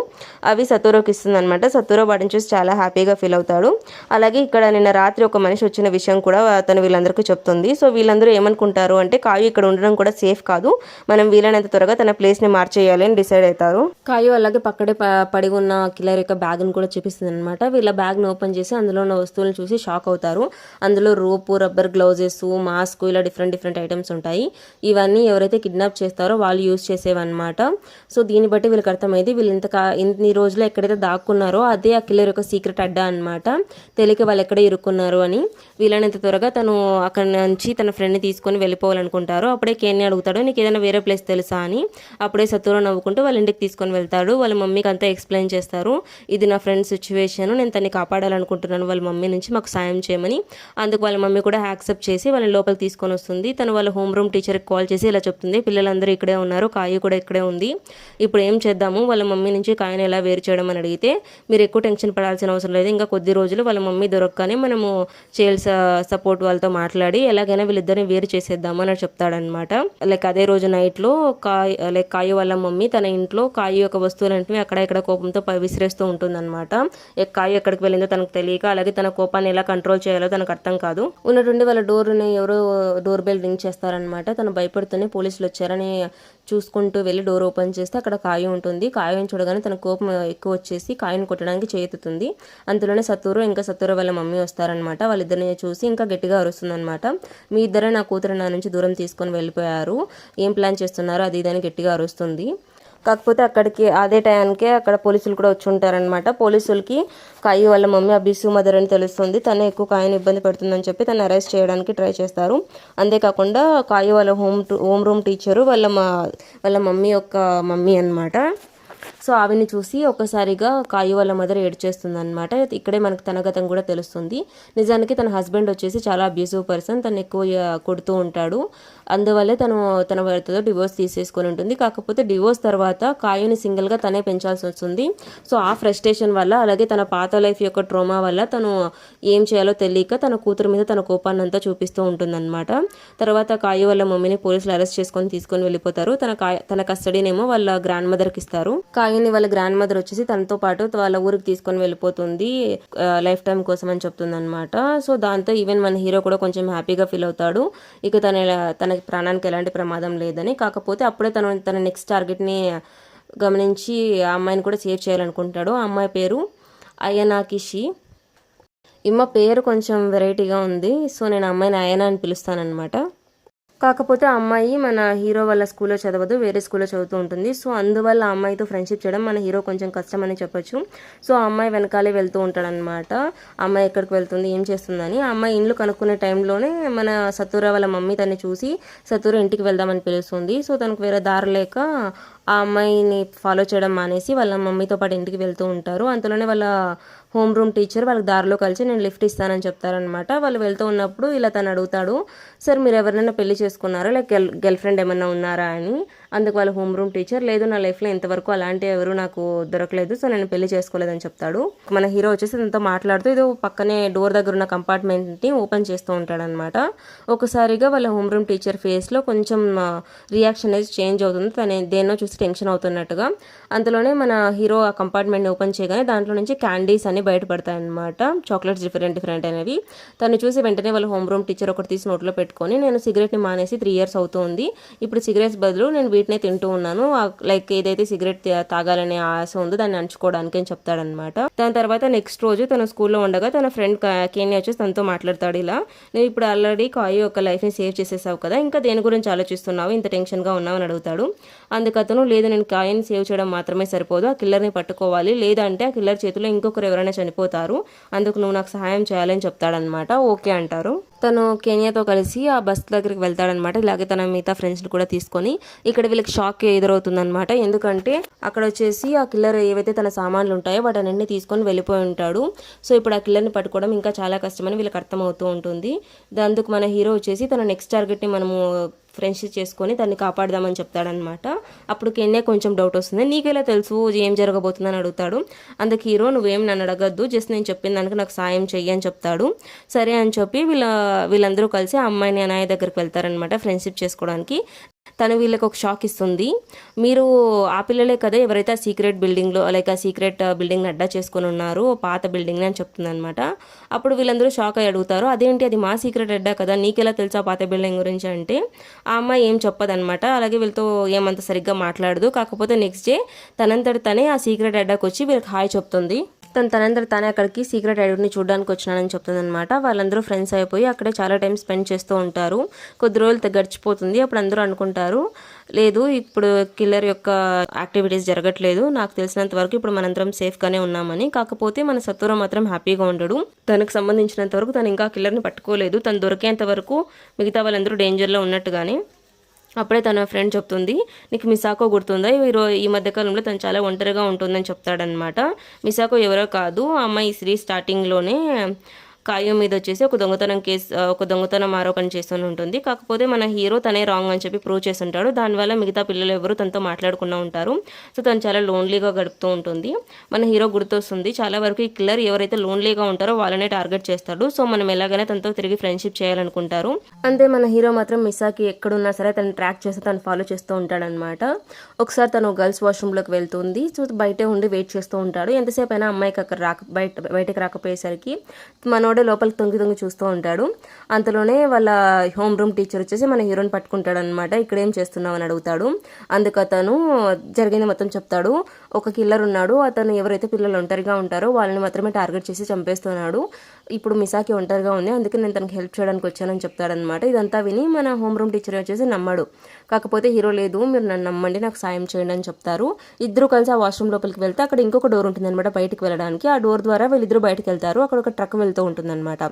అవి సతూరోకి ఇస్తుంది అనమాట. సతూరో వాటిని చూసి చాలా హ్యాపీగా ఫీల్ అవుతాడు. అలాగే ఇక్కడ నిన్న రాత్రి ఒక మనిషి వచ్చిన విషయం కూడా తను వీళ్ళందరికీ చెప్తుంది. సో వీళ్ళందరూ ఏమనుకుంటారు అంటే కాయు ఇక్కడ ఉండడం కూడా సేఫ్ కాదు, మనం వీలైనంత త్వరగా తన ప్లేస్ని మార్చేయాలి అని డిసైడ్ అవుతారు. ఉంటారు. కాయు అలాగే పక్కడే పడి ఉన్న కిల్లర్ యొక్క బ్యాగ్ని కూడా చూపిస్తుంది అనమాట. వీళ్ళ బ్యాగ్ని ఓపెన్ చేసి అందులో ఉన్న వస్తువులను చూసి షాక్ అవుతారు. అందులో రోపు, రబ్బర్ గ్లౌజెస్, మాస్క్ ఇలా డిఫరెంట్ ఐటమ్స్ ఉంటాయి. ఇవన్నీ ఎవరైతే కిడ్నాప్ చేస్తారో వాళ్ళు యూజ్ చేసేవన్నమాట. సో దీన్ని బట్టి వీళ్ళకి అర్థమైంది వీళ్ళు ఇన్ని రోజులు ఎక్కడైతే దాక్కున్నారో అదే ఆ కిల్లర్ యొక్క సీక్రెట్ అడ్డా అనమాట. తెలియక వాళ్ళు ఎక్కడ ఇరుక్కున్నారు అని. వీళ్ళనంత త్వరగా తను అక్కడ నుంచి తన ఫ్రెండ్ని తీసుకొని వెళ్ళిపోవాలనుకుంటారు. అప్పుడే కేన్ని అడుగుతాడు, నీకు ఏదైనా వేరే ప్లేస్ తెలుసా అని. అప్పుడే సతూరు నవ్వుకుంటూ వాళ్ళ ఇంటికి తీసుకొని వెళ్తాడు. వాళ్ళ మమ్మీకి అంతా ఎక్స్ప్లెయిన్ చేస్తారు. ఇది నా ఫ్రెండ్ సిచ్యువేషన్, నేను తన్ని కాపాడాలనుకుంటున్నాను వాళ్ళ మమ్మీ నుంచి, మాకు సాయం చేయమని. అందుకు వాళ్ళ మమ్మీ కూడా యాక్సెప్ట్ చేసి వాళ్ళని లోపలికి తీసుకొని వస్తుంది. తను వాళ్ళ హోమ్ రూమ్ టీచర్కి కాల్ చేసి ఇలా చెప్తుంది, పిల్లలందరూ ఇక్కడే ఉన్నారు, కాయు కూడా ఇక్కడే ఉంది, ఇప్పుడు ఏం చేద్దాము, వాళ్ళ మమ్మీ నుంచి కాయను ఎలా వేరు చేయడం అని అడిగితే, మీరు ఎక్కువ టెన్షన్ పడాల్సిన అవసరం లేదు, ఇంకా కొద్ది రోజులు వాళ్ళ మమ్మీ దొరకగానే మనము చైల్డ్ సపోర్ట్ వాళ్ళతో మాట్లాడి ఎలాగైనా వీళ్ళిద్దరిని వేరు చేసేద్దాము అని చెప్తాడనమాట. లైక్ అదే రోజు నైట్లో కాయు వాళ్ళ మమ్మీ తన ఇంట్లో కాయు యొక్క వస్తువులంటే అక్కడ ఇక్కడ కోపంతో విసిరేస్తూ ఉంటుందన్నమాట. కాయు ఎక్కడికి వెళ్ళిందో తనకు తెలియక, అలాగే తన కోపాన్ని ఎలా కంట్రోల్ చేయాలో తనకు అర్థం కాదు. ఉన్నటువంటి వాళ్ళ డోర్ని ఎవరో డోర్ బెల్ రింగ్ చేస్తారనమాట. తను భయపడుతూనే పోలీసులు వచ్చారని చూసుకుంటూ వెళ్ళి డోర్ ఓపెన్ చేస్తే అక్కడ కాయు ఉంటుంది. కాయుని చూడగానే తన కోపం ఎక్కువ వచ్చేసి కాయుని కొట్టడానికి చేతుతుంది. అందులోనే సతూరు వాళ్ళ మమ్మీ వస్తారనమాట. వాళ్ళిద్దరిని చూసి ఇంకా గట్టిగా అరుస్తుందనమాట. మీ ఇద్దరే నా కూతురు నా నుంచి దూరం తీసుకొని వెళ్ళిపోయారు, ఏం ప్లాన్ చేస్తున్నారు అది ఇదని గట్టిగా అరుస్తుంది. కాకపోతే అదే టైంకే అక్కడ పోలీసులు కూడా వచ్చి ఉంటారనమాట. పోలీసులకి కాయు వాళ్ళ మమ్మీ అభిసు మదర్ అని తెలుస్తుంది. తను ఎక్కువ కాయను ఇబ్బంది పెడుతుందని చెప్పి తను అరెస్ట్ చేయడానికి ట్రై చేస్తారు. అంతేకాకుండా కాయు వాళ్ళ హోమ్ రూమ్ టీచరు వాళ్ళ మమ్మీ యొక్క మమ్మీ అనమాట. సో ఆవిని చూసి ఒక్కసారిగా కాయు వాళ్ళ మదర్ ఏడ్చేస్తుంది అనమాట. ఇక్కడే మనకు తన గతం కూడా తెలుస్తుంది. నిజానికి తన హస్బెండ్ వచ్చేసి చాలా అబ్యూసివ్ పర్సన్, తను ఎక్కువ కొడుతూ ఉంటాడు. అందువల్లే తన భర్తతో డివోర్స్ తీసేసుకొని ఉంటుంది. కాకపోతే డివోర్స్ తర్వాత కాయుని సింగిల్గా తనే పెంచాల్సి వస్తుంది. సో ఆ ఫ్రస్ట్రేషన్ వల్ల, అలాగే తన పాత లైఫ్ యొక్క ట్రోమా వల్ల తను ఏం చేయాలో తెలియక తన కూతురు మీద తన కోపాన్ని అంతా చూపిస్తూ ఉంటుందన్నమాట. తర్వాత కాయు వాళ్ళ మమ్మీని పోలీసులు అరెస్ట్ చేసుకొని తీసుకొని వెళ్ళిపోతారు. తన కస్టడీనేమో వాళ్ళ గ్రాండ్ మదర్కి ఇస్తారు. కాయుని వాళ్ళ గ్రాండ్ మదర్ వచ్చేసి తనతో పాటు వాళ్ళ ఊరికి తీసుకొని వెళ్ళిపోతుంది లైఫ్ టైం కోసం అని చెప్తుంది అనమాట. సో దాంతో ఈవెన్ మన హీరో కూడా కొంచెం హ్యాపీగా ఫీల్ అవుతాడు. ఇక తన ప్రాణానికి ఎలాంటి ప్రమాదం లేదని. కాకపోతే అప్పుడే తన నెక్స్ట్ టార్గెట్ని గమనించి ఆ అమ్మాయిని కూడా సేవ్ చేయాలనుకుంటాడు. ఆ అమ్మాయి పేరు అయనా కిషి. ఈమె పేరు కొంచెం వెరైటీగా ఉంది. సో నేను అమ్మాయిని అయనా అని పిలుస్తానమాట. కాకపోతే ఆ అమ్మాయి మన హీరో వాళ్ళ స్కూల్లో చదవదు, వేరే స్కూల్లో చదువుతూ ఉంటుంది. సో అందువల్ల ఆ అమ్మాయితో ఫ్రెండ్షిప్ చేయడం మన హీరో కొంచెం కష్టం అని చెప్పొచ్చు. సో ఆ అమ్మాయి వెనకాలే వెళ్తూ ఉంటాడనమాట. ఆ అమ్మాయి ఎక్కడికి వెళ్తుంది, ఏం చేస్తుందని. ఆ అమ్మాయి ఇండ్లు కనుక్కునే టైంలోనే మన సతూర వాళ్ళ మమ్మీ తన్ని చూసి సతూర ఇంటికి వెళ్దామని పిలుస్తుంది. సో తనకు వేరే దారి లేక ఆ అమ్మాయిని ఫాలో చేయడం మానేసి వాళ్ళ మమ్మీతో పాటు ఇంటికి వెళ్తూ ఉంటారు. అంతలోనే వాళ్ళ హోమ్ రూమ్ టీచర్ వాళ్ళకి దారిలో కలిసి నేను లిఫ్ట్ ఇస్తానని చెప్తారనమాట. వాళ్ళు వెళ్తూ ఉన్నప్పుడు ఇలా తను అడుగుతాడు, సార్ మీరు ఎవరైనా పెళ్లి చేసుకున్నారా, లైక్ గర్ల్ ఫ్రెండ్ ఏమన్నా ఉన్నారా అని. అందుకు వాళ్ళ హోమ్ రూమ్ టీచర్, లేదు నా లైఫ్లో ఇంతవరకు అలాంటి ఎవరు నాకు దొరకలేదు, సో నేను పెళ్లి చేసుకోలేదని చెప్తాడు. మన హీరో వచ్చేసి తనతో మాట్లాడుతూ ఏదో పక్కనే డోర్ దగ్గర ఉన్న కంపార్ట్మెంట్ని ఓపెన్ చేస్తూ ఉంటాడనమాట. ఒకసారిగా వాళ్ళ హోమ్ రూమ్ టీచర్ ఫేస్లో కొంచెం రియాక్షన్ అనేది చేంజ్ అవుతుంది. తను దేన్నో చూసి టెన్షన్ అవుతున్నట్టుగా. అంతలోనే మన హీరో ఆ కంపార్ట్మెంట్ని ఓపెన్ చేయగానే దాంట్లో నుంచి క్యాండీస్ అని బయటపడతాయి అనమాట. చాక్లెట్స్ డిఫరెంట్ అనేవి. తను చూసి వెంటనే వాళ్ళ హోమ్ రూమ్ టీచర్ ఒకటి తీసి నోట్లో పెట్టుకొని, నేను సిగరెట్ని మానేసి 3 years అవుతుంది, ఇప్పుడు సిగరెట్స్ బదులు నేను వీటినే తింటూ ఉన్నాను, లైక్ ఏదైతే సిగరెట్ తాగాలనే ఆశ ఉందో దాన్ని అంచుకోవడానికి అని చెప్తాడనమాట. దాని తర్వాత నెక్స్ట్ రోజు తన స్కూల్లో ఉండగా తన ఫ్రెండ్ కేని వచ్చేసి తనతో మాట్లాడతాడు. ఇలా, నేను ఇప్పుడు ఆల్రెడీ కాయు యొక్క లైఫ్ని సేవ్ చేసేసావు కదా, ఇంకా దేని గురించి ఆలోచిస్తున్నావు, ఇంత టెన్షన్గా ఉన్నావు అని అడుగుతాడు. అందుకతను, లేదు నేను కాయని సేవ్ చేయడం మాత్రమే సరిపోదు, ఆ కిల్లర్ని పట్టుకోవాలి, లేదంటే ఆ కిల్లర్ చేతిలో ఇంకొకరు ఎవరైనా చనిపోతారు, అందుకు నువ్వు నాకు సహాయం చేయాలని చెప్తాడనమాట. ఓకే అంటారు. తను కేనియాతో కలిసి ఆ బస్ దగ్గరికి వెళ్తాడనమాట. ఇలాగే తన మిగతా ఫ్రెండ్స్ని కూడా తీసుకొని. ఇక్కడ వీళ్ళకి షాక్ ఎదురవుతుందనమాట. ఎందుకంటే అక్కడ వచ్చేసి ఆ కిల్లర్ ఏవైతే తన సామాన్లు ఉంటాయో వాటన్నింటినీ తీసుకొని వెళ్ళిపోయి ఉంటాడు. సో ఇప్పుడు ఆ కిల్లర్ని పట్టుకోవడం ఇంకా చాలా కష్టమని వీళ్ళకి అర్థమవుతూ ఉంటుంది. అందుకు మన హీరో వచ్చేసి తన నెక్స్ట్ టార్గెట్ని మనము ఫ్రెండ్షిప్ చేసుకొని దాన్ని కాపాడదామని చెప్తాడనమాట. అప్పుడు కెన్యా కొంచెం డౌట్ వస్తుంది, నీకెలా తెలుసు ఏం జరగబోతుందని అడుగుతాడు. అందుకు హీరో, నువ్వేం నన్ను అడగద్దు, జస్ట్ నేను చెప్పిన దానికి నాకు సాయం చెయ్యి అని చెప్తాడు. సరే అని చెప్పి వీళ్ళందరూ కలిసి ఆ అమ్మాయిని అనాయ దగ్గరికి వెళ్తారనమాట ఫ్రెండ్షిప్ చేసుకోవడానికి. తను వీళ్ళకి ఒక షాక్ ఇస్తుంది. మీరు ఆ పిల్లలే కదా ఎవరైతే ఆ సీక్రెట్ బిల్డింగ్లో లైక్ ఆ సీక్రెట్ బిల్డింగ్ని అడ్డా చేసుకుని ఉన్నారు, పాత బిల్డింగ్ని అని చెప్తుంది అనమాట. అప్పుడు వీళ్ళందరూ షాక్ అయ్యి అడుగుతారు, అదేంటి అది మా సీక్రెట్ అడ్డా కదా, నీకెలా తెలుసా పాత బిల్డింగ్ గురించి అంటే ఆ అమ్మాయి ఏం చెప్పదనమాట. అలాగే వీళ్ళతో ఏమంత సరిగ్గా మాట్లాడదు. కాకపోతే నెక్స్ట్ డే తనంతట తనే ఆ సీక్రెట్ అడ్డాకి వచ్చి వీళ్ళకి హాయ్ చెప్తుంది. తనందరూ తానే అక్కడికి సీక్రెట్ ఐడెంటిటీని చూడడానికి వచ్చినానని చెప్తుంది అనమాట. వాళ్ళందరూ ఫ్రెండ్స్ అయిపోయి అక్కడే చాలా టైం స్పెండ్ చేస్తూ ఉంటారు. కొద్ది రోజులు గడిచిపోతుంది. అప్పుడు అందరూ అనుకుంటారు, లేదు ఇప్పుడు కిల్లర్ యొక్క యాక్టివిటీస్ జరగట్లేదు, నాకు తెలిసినంత వరకు ఇప్పుడు మనందరం సేఫ్గానే ఉన్నామని. కాకపోతే మన సత్వరం మాత్రం హ్యాపీగా ఉండడు. తనకు సంబంధించినంత వరకు తను ఇంకా కిల్లర్ని పట్టుకోలేదు. తను దొరికేంత వరకు మిగతా వాళ్ళందరూ డేంజర్లో ఉన్నట్టుగానే. అప్పుడే తన ఫ్రెండ్ చెప్తుంది, నీకు మిసాకో గుర్తుందా, ఈ మధ్యకాలంలో తను చాలా ఒంటరిగా ఉంటుందని చెప్తాడనమాట. మిసాకో ఎవరో కాదు, ఆ అమ్మాయి ఈ స్టార్టింగ్లోనే కాయో మీద వచ్చేసి ఒక దొంగతనం ఆరోపణ చేస్తూనే ఉంటుంది. కాకపోతే మన హీరో తనే రాంగ్ అని చెప్పి ప్రూవ్ చేసి ఉంటాడు. దానివల్ల మిగతా పిల్లలు ఎవరు తనతో మాట్లాడుకున్నా ఉంటారు. సో తను చాలా లోన్లీగా గడుపుతూ ఉంటుంది. మన హీరో గుర్తొస్తుంది, చాలా వరకు ఈ కిల్లర్ ఎవరైతే లోన్లీగా ఉంటారో వాళ్ళనే టార్గెట్ చేస్తాడు. సో మనం ఎలాగైనా తనతో తిరిగి ఫ్రెండ్షిప్ చేయాలనుకుంటారు. అంతే మన హీరో మాత్రం మిసాకి ఎక్కడున్నా సరే తను ట్రాక్ చేసి తను ఫాలో చేస్తూ ఉంటాడనమాట. ఒకసారి తను గర్ల్స్ వాష్రూమ్లోకి వెళ్తుంది. సో బయటే ఉండి వెయిట్ చేస్తూ ఉంటాడు. ఎంతసేపు అయినా అమ్మాయికి అక్కడ బయటకు రాకపోయేసరికి మనోడు లోపలికి తొంగి చూస్తూ ఉంటాడు. అంతలోనే వాళ్ళ హోమ్ రూమ్ టీచర్ వచ్చేసి మన హీరోని పట్టుకుంటాడు అనమాట. ఇక్కడ ఏం చేస్తున్నావు అని అడుగుతాడు. అందుకు అతను జరిగింది మొత్తం చెప్తాడు. ఒక కిల్లర్ ఉన్నాడు, అతను ఎవరైతే పిల్లలు ఒంటరిగా ఉంటారో వాళ్ళని మాత్రమే టార్గెట్ చేసి చంపేస్తున్నాడు. ఇప్పుడు మిసాకి ఒంటరిగా ఉంది, అందుకే నేను తనకి హెల్ప్ చేయడానికి వచ్చానని చెప్తాడనమాట. ఇదంతా విని మన హోమ్ రూమ్ టీచర్ వచ్చేసి నమ్మడు. కాకపోతే హీరో లేదు, మీరు నన్ను నమ్మండి, నాకు సాయం చేయండి అని చెప్తారు. ఇద్దరు కలిసి ఆ వాష్రూమ్ లోపలికి వెళ్తే అక్కడ ఇంకొక డోర్ ఉంటుంది అనమాట బయటికి వెళ్ళడానికి. ఆ డోర్ ద్వారా వీళ్ళిద్దరు బయటకు వెళ్తారు. అక్కడ ఒక ట్రక్ వెళ్తూ ఉంటుంది అనమాట.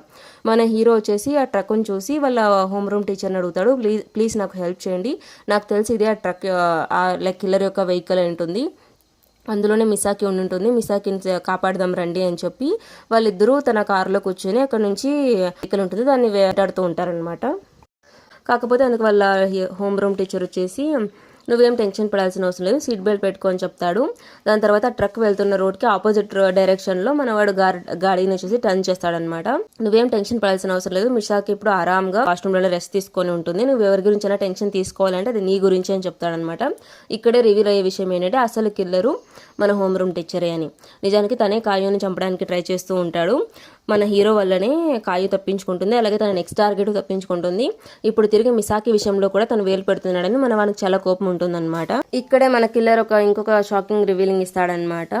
మన హీరో వచ్చేసి ఆ ట్రక్ను చూసి వాళ్ళ హోమ్ రూమ్ టీచర్ని అడుగుతాడు, ప్లీజ్ నాకు హెల్ప్ చేయండి, నాకు తెలిసి ఇదే ఆ ట్రక్ లైక్ కిల్లర్ యొక్క వెహికల్ ఉంటుంది, అందులోనే మిసాకి ఉంటుంది, మిసాకిని కాపాడదాం రండి అని చెప్పి వాళ్ళిద్దరూ తన కారులో కూర్చొని అక్కడ నుంచి వెహికల్ ఉంటుంది దాన్ని వేటాడుతూ ఉంటారనమాట. కాకపోతే అందుకు వాళ్ళ హోమ్ రూమ్ టీచర్ వచ్చేసి, నువ్వేం టెన్షన్ పడాల్సిన అవసరం లేదు, సీట్ బెల్ట్ పెట్టుకొని చెప్తాడు. దాని తర్వాత ట్రక్ వెళ్తున్న రోడ్కి ఆపోజిట్ డైరెక్షన్లో మనవాడు గాడిని వచ్చేసి టర్న్ చేస్తాడనమాట. నువ్వేం టెన్షన్ పడాల్సిన అవసరం లేదు, మిషాకి ఇప్పుడు ఆరాంగా వాష్రూమ్లో రెస్ట్ తీసుకొని ఉంటుంది, నువ్వు ఎవరి గురించి అయినా టెన్షన్ తీసుకోవాలంటే అది నీ గురించి అని చెప్తాడనమాట. ఇక్కడే రివీల్ అయ్యే విషయం ఏంటంటే అసలు కిల్లరు మన హోమ్ రూమ్ టీచరే అని. నిజానికి తనే కాయోని చంపడానికి ట్రై చేస్తూ ఉంటాడు. మన హీరో వల్లనే కాయు తప్పించుకుంటుంది, అలాగే తన నెక్స్ట్ టార్గెట్ తప్పించుకుంటుంది. ఇప్పుడు తిరిగి మిసాకి విషయంలో కూడా తను వేలు పెడుతున్నాడని మన వానికి చాలా కోపం ఉంటుందన్నమాట. ఇక్కడే మన కిల్లర్ ఇంకొక షాకింగ్ రివీలింగ్ ఇస్తాడనమాట.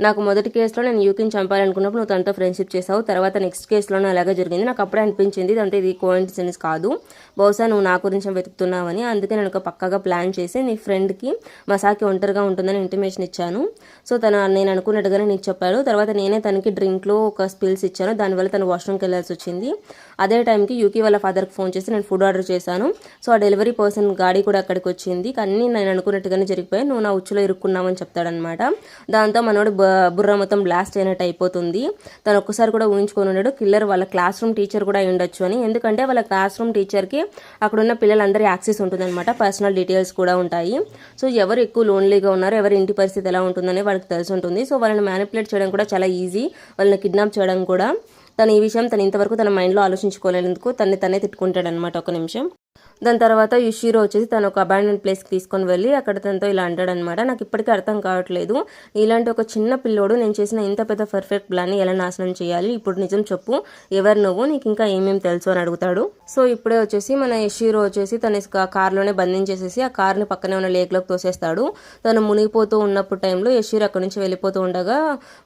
నాకు మొదటి కేసులో నేను యూకిని చంపాలనుకున్నప్పుడు నువ్వు తనతో ఫ్రెండ్షిప్ చేసావు, తర్వాత నెక్స్ట్ కేసులోనే అలాగే జరిగింది, నాకు అప్పుడే అనిపించింది ఇదంతా ఇది కోఇన్సిడెన్స్ కాదు, బహుశా నువ్వు నా గురించి వెతుకుతున్నావని. అందుకే నేను ఒక పక్కగా ప్లాన్ చేసి నీ ఫ్రెండ్కి మసాకి ఒంటరిగా ఉంటుందని ఇంటిమేషన్ ఇచ్చాను. సో నేను అనుకున్నట్టుగానే నీకు చెప్పాడు. తర్వాత నేనే తనకి డ్రింక్లో ఒక స్పిల్స్ ఇచ్చాను, దానివల్ల తను వాష్రూమ్కి వెళ్ళాల్సి వచ్చింది. అదే టైంకి యూకి వాళ్ళ ఫాదర్కి ఫోన్ చేసి నేను ఫుడ్ ఆర్డర్ చేశాను. సో ఆ డెలివరీ పర్సన్ గాడి కూడా అక్కడికి వచ్చింది, కానీ నేను అనుకున్నట్టుగానే జరిగిపోయి నువ్వు నా ఉచ్చులో ఇరుక్కున్నామని చెప్తాడనమాట. దాంతో మనోడు బుర్ర మొత్తం బ్లాస్ట్ అయినట్టు అయిపోతుంది. తను ఒక్కసారి కూడా ఊహించుకొని ఉన్నాడు కిల్లర్ వాళ్ళ క్లాస్ రూమ్ టీచర్ కూడా అయి ఉండొచ్చు అని. ఎందుకంటే వాళ్ళ క్లాస్ రూమ్ టీచర్కి అక్కడున్న పిల్లలందరి యాక్సెస్ ఉంటుందన్నమాట, పర్సనల్ డీటెయిల్స్ కూడా ఉంటాయి. సో ఎవరు ఎక్కువ లోన్లీగా ఉన్నారు, ఎవరి ఇంటి పరిస్థితి ఎలా ఉంటుందని వాళ్ళకి తెలిసి ఉంటుంది. సో వాళ్ళని మ్యానిపులేట్ చేయడం కూడా చాలా ఈజీ, వాళ్ళని కిడ్నాప్ చేయడం కూడా. తను ఈ విషయం ఇంతవరకు తన మైండ్లో ఆలోచించుకోలేందుకు తనే తిట్టుకుంటాడు అనమాట ఒక నిమిషం. దాని తర్వాత యుషిరో వచ్చేసి తను ఒక అబాండెంట్ ప్లేస్కి తీసుకొని వెళ్ళి అక్కడ తనతో ఇలా అంటాడనమాట, నాకు ఇప్పటికీ అర్థం కావట్లేదు, ఇలాంటి ఒక చిన్న పిల్లోడు నేను చేసిన ఇంత పెద్ద పర్ఫెక్ట్ ప్లాన్ని ఎలా నాశనం చేయాలి, ఇప్పుడు నిజం చెప్పు, ఎవరు నువ్వు, నీకు ఇంకా ఏమేమి తెలుసు అని అడుగుతాడు. సో ఇప్పుడే వచ్చేసి మన యుషిరో వచ్చేసి తన కార్లోనే బంధించేసేసి ఆ కార్ని పక్కనే ఉన్న లేక్లోకి తోసేస్తాడు. తను మునిగిపోతూ ఉన్నప్పుడు టైంలో యషిరో అక్కడి నుంచి వెళ్ళిపోతూ ఉండగా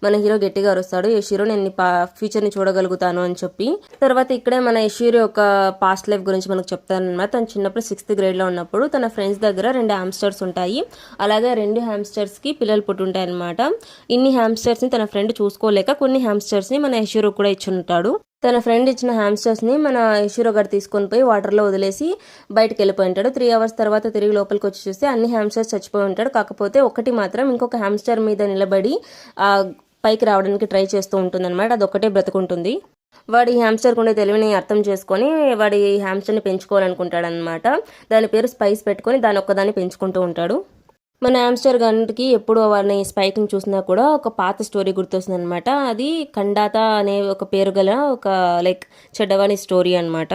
మన హీరో గట్టిగా అరుస్తాడు, యషిరో నేను ఫ్యూచర్ని చూడగలుగుతాను అని చెప్పి. తర్వాత ఇక్కడే మన యషిరో యొక్క పాస్ట్ లైఫ్ గురించి మనకు చెప్తానన్నమాట. తను చిన్నప్పుడు 6th గ్రేడ్లో ఉన్నప్పుడు తన ఫ్రెండ్స్ దగ్గర 2 హ్యామ్స్టర్స్ ఉంటాయి. అలాగే 2 హ్యామ్స్టర్స్కి పిల్లలు పుట్టుంటాయి అనమాట. ఇన్ని హ్యామ్స్టర్స్ని తన ఫ్రెండ్ చూసుకోలేక కొన్ని హ్యామ్స్టర్స్ని మన యషిరో కూడా ఇచ్చుంటాడు. తన ఫ్రెండ్ ఇచ్చిన హ్యామ్స్టర్స్ని మన యషిరో గారు తీసుకొని పోయి వాటర్లో వదిలేసి బయటకు వెళ్ళిపోయి ఉంటాడు. 3 hours తర్వాత తిరిగి లోపలికి వచ్చి చూస్తే అన్ని హ్యామ్స్టర్స్ చచ్చిపోయి ఉంటాడు. కాకపోతే ఒకటి మాత్రం ఇంకొక హ్యామ్స్టర్ మీద నిలబడి పైకి రావడానికి ట్రై చేస్తూ ఉంటుంది అనమాట, అదొక్కటే బ్రతుకుంటుంది. వాడి హ్యామ్స్టర్ ఉండే తెలివిని అర్థం చేసుకొని వాడి హ్యామ్స్టర్ని పెంచుకోవాలనుకుంటాడనమాట. దాని పేరు స్పైస్ పెట్టుకొని దాని ఒక్కదాన్ని పెంచుకుంటూ ఉంటాడు. మన హ్యామ్స్టర్ గన్కి ఎప్పుడు వాడిని స్పైక్ని చూసినా కూడా ఒక పాత స్టోరీ గుర్తొస్తుంది అనమాట. అది కండాత అనే ఒక పేరు గల ఒక లైక్ చెడ్డవాని స్టోరీ అనమాట.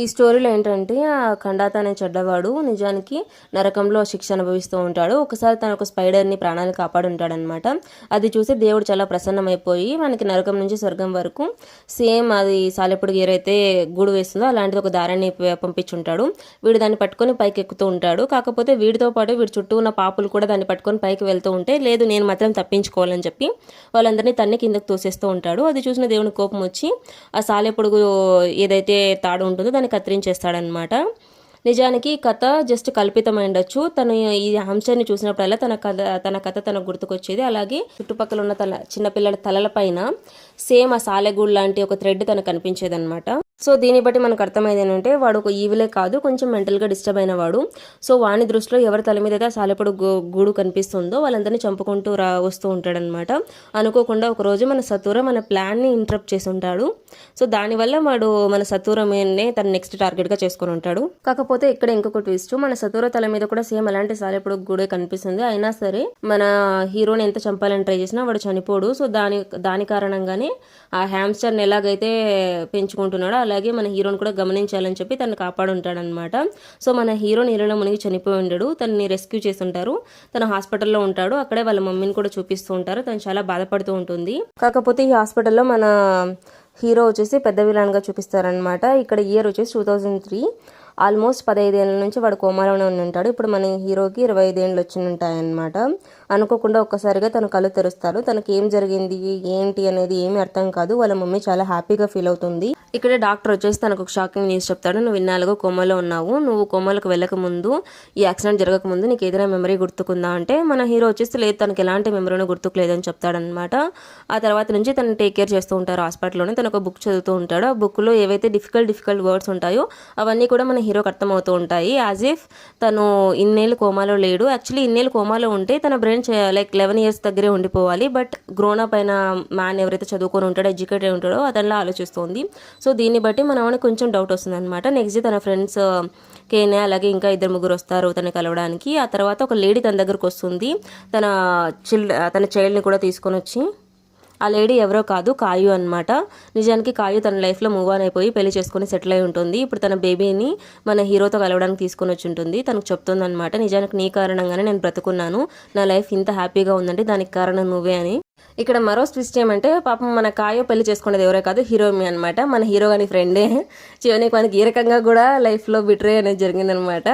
ఈ స్టోరీలో ఏంటంటే ఆ ఖండాత అనే చెడ్డవాడు నిజానికి నరకంలో శిక్ష అనుభవిస్తూ ఉంటాడు. ఒకసారి తన ఒక స్పైడర్ని ప్రాణాలు కాపాడు ఉంటాడనమాట. అది చూసి దేవుడు చాలా ప్రసన్నమైపోయి మనకి నరకం నుంచి స్వర్గం వరకు సేమ్ అది సాలెప్పుడు ఏరైతే గూడు వేస్తుందో అలాంటిది ఒక దారాన్ని పంపించుంటాడు. వీడు దాన్ని పట్టుకొని పైకి ఎక్కుతూ ఉంటాడు. కాకపోతే వీడితో పాటు వీడి చుట్టూ ఉన్న పాపులు కూడా దాన్ని పట్టుకొని పైకి వెళ్తూ ఉంటే లేదు నేను మాత్రం తప్పించుకోవాలని చెప్పి వాళ్ళందరినీ తన్ని కిందకు తోసేస్తూ ఉంటాడు. అది చూసిన దేవుని కోపం వచ్చి ఆ సాలెప్పుడు ఏదైతే తాడు ఉంటుందో దాన్ని కత్తిరించేస్తాడనమాట. నిజానికి కథ జస్ట్ కల్పితమైండొచ్చు. తను ఈ హంసర్ని చూసినప్పుడల్లా తన కథ తనకు గుర్తుకొచ్చేది. అలాగే చుట్టుపక్కల ఉన్న చిన్నపిల్లల తలల పైన సేమ్ ఆ సాలెగూడు లాంటి ఒక థ్రెడ్ తనకు కనిపించేది అనమాట. సో దీన్ని బట్టి మనకు అర్థమైంది ఏంటంటే వాడు ఒక ఈవిలే కాదు, కొంచెం మెంటల్గా డిస్టర్బ్ అయిన వాడు. సో వాని దృష్టిలో ఎవరి తల మీద అయితే ఆ సాలెప్పుడు గూడు కనిపిస్తుందో వాళ్ళందరినీ చంపుకుంటూ వస్తూ ఉంటాడనమాట. అనుకోకుండా ఒకరోజు మన సతూర మన ప్లాన్ని ఇంటరప్ట్ చేసి ఉంటాడు. సో దానివల్ల వాడు మన సతూరమేనే తన నెక్స్ట్ టార్గెట్గా చేసుకొని ఉంటాడు. కాకపోతే ఇక్కడ ఇంకొక ట్విస్ట్, మన సతూర తల మీద కూడా సేమ్ అలాంటి సాలెప్పుడు గూడే కనిపిస్తుంది. అయినా సరే మన హీరోని ఎంత చంపాలని ట్రై చేసినా వాడు చనిపోడు. సో దాని కారణంగానే ఆ హ్యామ్స్టర్ని ఎలాగైతే పెంచుకుంటున్నాడో అలాగే మన హీరోని కూడా గమనించాలని చెప్పి తను కాపాడుంటాడనమాట. సో మన హీరో నీళ్ళలో మునిగి చనిపోయి ఉండడు. తనని రెస్క్యూ చేసి ఉంటారు. తను హాస్పిటల్లో ఉంటాడు. అక్కడే వాళ్ళ మమ్మీని కూడా చూపిస్తూ ఉంటారు. తను చాలా బాధపడుతూ ఉంటుంది. కాకపోతే ఈ హాస్పిటల్లో మన హీరో వచ్చేసి పెద్ద విలన్గా చూపిస్తారనమాట. ఇక్కడ ఇయర్ వచ్చేసి 2003. ఆల్మోస్ట్ 15 ఏళ్ళ నుంచి వాడు కోమాలోనే ఉంటాడు. ఇప్పుడు మన హీరోకి 25 ఏళ్ళు వచ్చి ఉంటాయన్నమాట. అనుకోకుండా ఒక్కసారిగా తను కళ్ళు తెరుస్తారు. తనకి ఏం జరిగింది ఏంటి అనేది ఏమీ అర్థం కాదు. వాళ్ళ మమ్మీ చాలా హ్యాపీగా ఫీల్ అవుతుంది. ఇక్కడ డాక్టర్ వచ్చేసి తనకు ఒక షాకింగ్ న్యూస్ చెప్తాడు. నువ్వు ఇన్నాళ్ళుగా కోమాలో ఉన్నావు. నువ్వు కోమాలకు వెళ్ళక ముందు, ఈ యాక్సిడెంట్ జరగక ముందు నీకు ఏదైనా మెమరీ గుర్తుకుందా అంటే మన హీరో వచ్చేసి లేదు, తనకి ఎలాంటి మెమరీనో గుర్తుకు లేదని చెప్తాడనమాట. ఆ తర్వాత నుంచి తను టేక్ కేర్ చేస్తూ ఉంటారు హాస్పిటల్లోనే. తను ఒక బుక్ చదువుతూ ఉంటాడు. ఆ బుక్లో ఏవైతే డిఫికల్ట్ వర్డ్స్ ఉంటాయో అవన్నీ కూడా మన హీరోకి అర్థమవుతూ ఉంటాయి. యాజ్ ఇఫ్ తను ఇన్నేళ్ళు కోమాలో లేడు. యాక్చువల్లీ ఇన్నేళ్ళు కోమాలో ఉంటే తన బ్రెయిన్ లైక్ 11 years దగ్గరే ఉండిపోవాలి. బట్ గ్రోన్ అప్ అయిన మ్యాన్ ఎవరైతే చదువుకొని ఉంటాడో, ఎడ్యుకేటెడ్ ఉంటాడో అతనిలా ఆలోచిస్తుంది. సో దీన్ని బట్టి మనకి కొంచెం డౌట్ వస్తుంది అనమాట. నెక్స్ట్ డే తన ఫ్రెండ్స్ కేనే అలాగే ఇంకా 2-3 వస్తారు తను కలవడానికి. ఆ తర్వాత ఒక లేడీ తన దగ్గరకు వస్తుంది. తన చైల్డ్ని కూడా తీసుకొని వచ్చి, ఆ లేడీ ఎవరో కాదు, కాయు అనమాట. నిజానికి కాయు తన లైఫ్లో మూవ్ ఆన్ అయిపోయి పెళ్లి చేసుకుని సెటిల్ అయి ఉంటుంది. ఇప్పుడు తన బేబీని మన హీరోతో కలవడానికి తీసుకొని వచ్చి ఉంటుంది. తనకు చెప్తుంది అనమాట, నిజానికి నీ కారణంగానే నేను బ్రతుకున్నాను, నా లైఫ్ ఇంత హ్యాపీగా ఉందంటే దానికి కారణం నువ్వే అని. ఇక్కడ మరో ట్విస్ట్ ఏమంటే పాపం మన కాయో పెళ్లి చేసుకునేది ఎవరే కాదు, హీరోయిన్ అనమాట. మన హీరో గాని ఫ్రెండే. చివరికి మనకి ఈ రకంగా కూడా లైఫ్లో బిట్రే అనేది జరిగిందనమాట.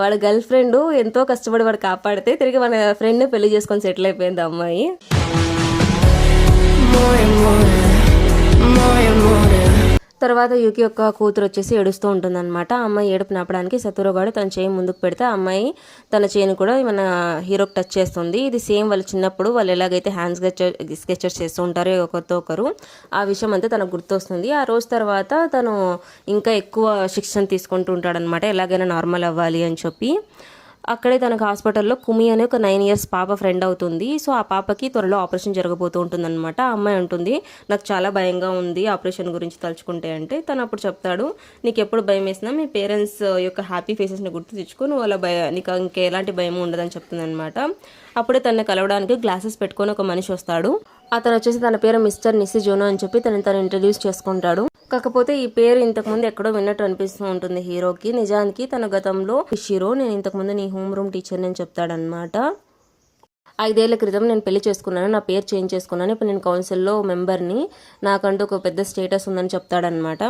వాడు గర్ల్ ఫ్రెండ్ ఎంతో కష్టపడి వాడు కాపాడితే తిరిగి మన ఫ్రెండ్ పెళ్లి చేసుకొని సెటిల్ అయిపోయింది అమ్మాయి. తర్వాత యూకి యొక్క కూతురు వచ్చేసి ఏడుస్తూ ఉంటుందన్నమాట. ఆ అమ్మాయి ఏడుపు నాపడానికి సతూరగాడు తన చేయి ముందుకు పెడితే ఆ అమ్మాయి తన చేయిని కూడా మన హీరోకి టచ్ చేస్తుంది. ఇది సేమ్ వాళ్ళు చిన్నప్పుడు వాళ్ళు ఎలాగైతే హ్యాండ్స్ స్కెచెస్ చేస్తూ ఉంటారో ఒకరితో ఒకరు, ఆ విషయం అంతా తనకు గుర్తొస్తుంది. ఆ రోజు తర్వాత తను ఇంకా ఎక్కువ శిక్షణ తీసుకుంటూ ఉంటాడనమాట, ఎలాగైనా నార్మల్ అవ్వాలి అని చెప్పి. అక్కడే తనకు హాస్పిటల్లో కుమి అనే ఒక 9 years పాప ఫ్రెండ్ అవుతుంది. సో ఆ పాపకి త్వరలో ఆపరేషన్ జరగబోతూ ఉంటుందన్నమాట. ఆ అమ్మాయి ఉంటుంది, నాకు చాలా భయంగా ఉంది ఆపరేషన్ గురించి తలుచుకుంటే అంటే. తను అప్పుడు చెప్తాడు, నీకు ఎప్పుడు భయం వేసినా మీ పేరెంట్స్ యొక్క హ్యాపీ ఫేసెస్ని గుర్తు తెచ్చుకో, నువ్వు అలా నీకు ఇంకెలాంటి భయం ఉండదని చెప్తుంది అనమాట. అప్పుడే తనని కలవడానికి గ్లాసెస్ పెట్టుకొని ఒక మనిషి వస్తాడు. అతను వచ్చేసి తన పేరు మిస్టర్ నిసిజోనో అని చెప్పి తను ఇంట్రడ్యూస్ చేసుకుంటాడు. కాకపోతే ఈ పేరు ఇంతకుముందు ఎక్కడో విన్నట్టు అనిపిస్తూ ఉంటుంది హీరోకి. నిజానికి తన గతంలో హీరో నేను ఇంతకుముందు నీ హోమ్ రూమ్ టీచర్ అని చెప్తాడనమాట. 5 ఏళ్ల క్రితం నేను పెళ్లి చేసుకున్నాను, నా పేరు చేంజ్ చేసుకున్నాను, ఇప్పుడు నేను కౌన్సిల్లో మెంబర్ని, నాకంటూ ఒక పెద్ద స్టేటస్ ఉందని చెప్తాడనమాట.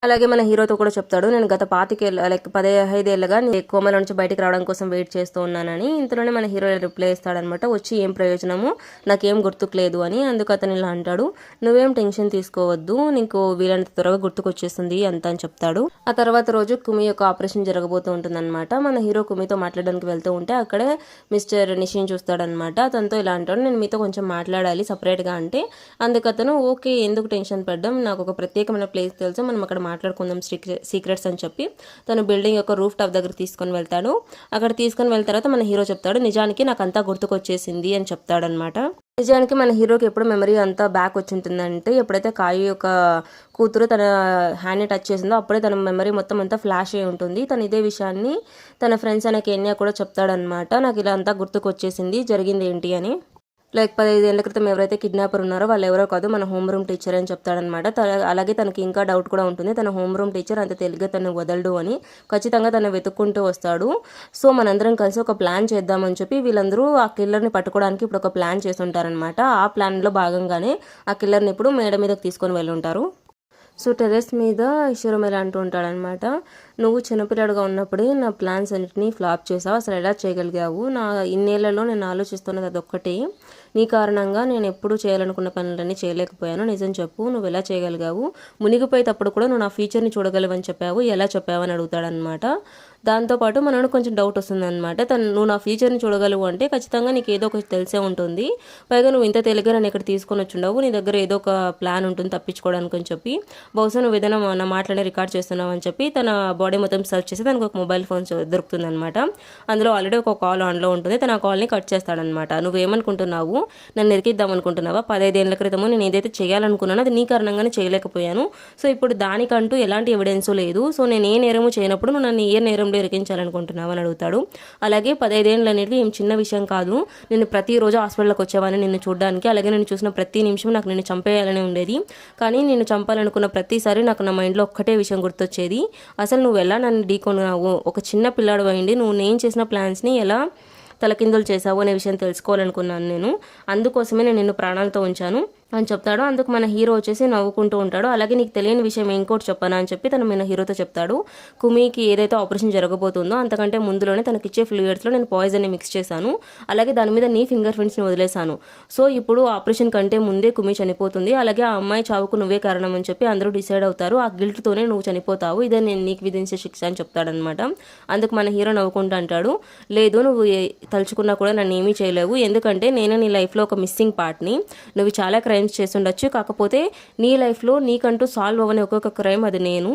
అలాగే మన హీరోతో కూడా చెప్తాడు, నేను గత 15 ఏళ్ళగా కోమల నుంచి బయటికి రావడం కోసం వెయిట్ చేస్తూ ఉన్నానని. ఇంతలోనే మన హీరో రిప్లై ఇస్తాడనమాట, వచ్చి ఏం ప్రయోజనము, నాకేం గుర్తుకులేదు అని. అందుకు అతను ఇలా అంటాడు, నువ్వేం టెన్షన్ తీసుకోవద్దు, నీకు వీలైనంత త్వరగా గుర్తుకొచ్చేస్తుంది అంత అని చెప్తాడు. ఆ తర్వాత రోజు కుమి యొక్క ఆపరేషన్ జరగబోతూ ఉంటుందన్నమాట. మన హీరో కుమితో మాట్లాడడానికి వెళ్తూ ఉంటే అక్కడే మిస్టర్ నిషిన్ చూస్తాడనమాట. అతనితో ఇలా అంటాడు, నేను మీతో కొంచెం మాట్లాడాలి సపరేట్గా అంటే. అందుకు అతను ఓకే, ఎందుకు టెన్షన్ పడ్డాం, నాకు ఒక ప్రత్యేకమైన ప్లేస్ తెలుసు, మనం అక్కడ మాట్లాడుకుందాం సీక్రెట్స్ అని చెప్పి తను బిల్డింగ్ యొక్క రూఫ్ టాప్ దగ్గర తీసుకొని వెళ్తాడు. అక్కడ తీసుకొని వెళ్ళిన తర్వాత మన హీరో చెప్తాడు, నిజానికి నాకు అంతా గుర్తుకొచ్చేసింది అని చెప్తాడనమాట. నిజానికి మన హీరోకి ఎప్పుడు మెమరీ అంతా బ్యాక్ వచ్చి ఉంటుందంటే ఎప్పుడైతే కాయు యొక్క కూతురు తన హ్యాండ్ని టచ్ చేసిందో అప్పుడే తన మెమరీ మొత్తం అంతా ఫ్లాష్ అయి ఉంటుంది. తను ఇదే విషయాన్ని తన ఫ్రెండ్స్ అనే కేన్యా కూడా చెప్తాడనమాట, నాకు ఇలా అంతా గుర్తుకొచ్చేసింది, జరిగింది ఏంటి అని. లైక్ 15 ఏళ్ల క్రితం ఎవరైతే కిడ్నాపర్ ఉన్నారో వాళ్ళు ఎవరో కాదు, మన హోమ్ రూమ్ టీచర్ అని చెప్తాడనమాట. అలాగే తనకి ఇంకా డౌట్ కూడా ఉంటుంది, తన హోమ్ రూమ్ టీచర్ అంత తెలివిగా తను వదలడు అని. ఖచ్చితంగా తను వెతుక్కుంటూ వస్తాడు. సో మనందరం కలిసి ఒక ప్లాన్ చేద్దామని చెప్పి వీళ్ళందరూ ఆ కిల్లర్ని పట్టుకోవడానికి ఇప్పుడు ఒక ప్లాన్ చేస్తుంటారనమాట. ఆ ప్లాన్లో భాగంగానే ఆ కిల్లర్ని ఇప్పుడు మేడ మీదకి తీసుకొని వెళ్ళి ఉంటారు. సో టెర్రస్ మీద ఈశ్వరం ఎలా అంటూ ఉంటాడనమాట, నువ్వు చిన్నపిల్లడుగా ఉన్నప్పుడే నా ప్లాన్స్ అన్నింటినీ ఫ్లాప్ చేసావు, అసలు ఎలా చేయగలిగావు, నా ఇన్నేళ్లలో నేను ఆలోచిస్తున్నది అదొక్కటే, నీ కారణంగా నేను ఎప్పుడు చేయాలనుకున్న పనులన్నీ చేయలేకపోయాను, నిజం చెప్పు నువ్వు ఎలా చేయగలిగావు, మునిగిపోయేటప్పుడు కూడా నువ్వు నా ఫ్యూచర్ని చూడగలవని చెప్పావు, ఎలా చెప్పావు అని అడుగుతాడనమాట. దాంతోపాటు మనకు కొంచెం డౌట్ వస్తుంది అనమాట, నువ్వు నా ఫ్యూచర్ని చూడగలవు అంటే ఖచ్చితంగా నీకు ఏదో ఒకటి తెలిసే ఉంటుంది, పైగా నువ్వు ఇంత తెలియగా నన్ను ఇక్కడ తీసుకొని వచ్చి ఉండవు, నీ దగ్గర ఏదో ఒక ప్లాన్ ఉంటుంది తప్పించుకోవడానికి అని చెప్పి, బహుశా నువ్వు ఏదైనా నా మాటలనే రికార్డ్ చేస్తున్నావు అని చెప్పి తన బాడీ మొత్తం సర్చ్ చేసి తనకు ఒక మొబైల్ ఫోన్ దొరుకుతుంది అనమాట. అందులో ఆల్రెడీ ఒక కాల్ ఆన్లో ఉంటుంది. తన ఆ కాల్ని కట్ చేస్తాడనమాట. నువ్వేమనుకుంటున్నావు, నన్ను ఎరికిద్దాం అనుకుంటున్నావా, 15 ఏళ్ల క్రితము నేను ఏదైతే చేయాలనుకున్నానో అది నీ కారణంగానే చేయలేకపోయాను, సో ఇప్పుడు దానికంటూ ఎలాంటి ఎవిడెన్స్ లేదు, సో నేను ఏ నేరము చేయనప్పుడు నువ్వు నన్ను ఏ నేరంలో ఇరికించాలనుకుంటున్నావు అని అడుగుతాడు. అలాగే 15 ఏళ్ళు అనేది ఏం చిన్న విషయం కాదు, నేను ప్రతిరోజు హాస్పిటల్కి వచ్చేవాడిని నిన్ను చూడడానికి, అలాగే నేను చూసిన ప్రతి నిమిషం నాకు నిన్ను చంపేయాలని ఉండేది, కానీ నేను చంపాలనుకున్న ప్రతిసారి నాకు నా మైండ్లో ఒక్కటే విషయం గుర్తొచ్చేది, అసలు నువ్వు ఎలా నన్ను ఢీకొన్నావు, ఒక చిన్న పిల్లాడు అయింది నువ్వు నేను చేసిన ప్లాన్స్ని ఎలా తలకిందులు చేసావు అనే విషయం తెలుసుకోవాలనుకున్నాను నేను, అందుకోసమే నేను నిన్ను ప్రాణాలతో ఉంచాను అని చెప్తాడు. అందుకు మన హీరో వచ్చేసి నవ్వుకుంటూ ఉంటాడు. అలాగే నీకు తెలియని విషయం ఇంకోటి చెప్పనా అని చెప్పి తను మన హీరోతో చెప్తాడు. కుమీకి ఏదైతే ఆపరేషన్ జరగబోతుందో అంతకంటే ముందులోనే తనకిచ్చే ఫ్లూయిడ్స్లో నేను పాయిజన్ని మిక్స్ చేశాను, అలాగే దాని మీద నీ ఫింగర్ ప్రింట్స్ని వదిలేశాను, సో ఇప్పుడు ఆపరేషన్ కంటే ముందే కుమీ చనిపోతుంది, అలాగే ఆ అమ్మాయి చావుకు నువ్వే కారణం అని చెప్పి అందరూ డిసైడ్ అవుతారు, ఆ గిల్ట్తోనే నువ్వు చనిపోతావు, ఇదే నేను నీకు విధించే శిక్ష అని చెప్తాడనమాట. అందుకు మన హీరో నవ్వుకుంటూ అంటాడు, లేదు నువ్వు తలుచుకున్నా కూడా నన్ను ఏమీ చేయలేవు, ఎందుకంటే నేను నీ లైఫ్లో ఒక మిస్సింగ్ పార్ట్ని, నువ్వు చాలా క్రైమ్స్ చేస్తుండొచ్చు, కాకపోతే నీ లైఫ్లో నీకంటూ సాల్వ్ అవ్వని ఒక్కొక్క క్రైమ్ అది నేను,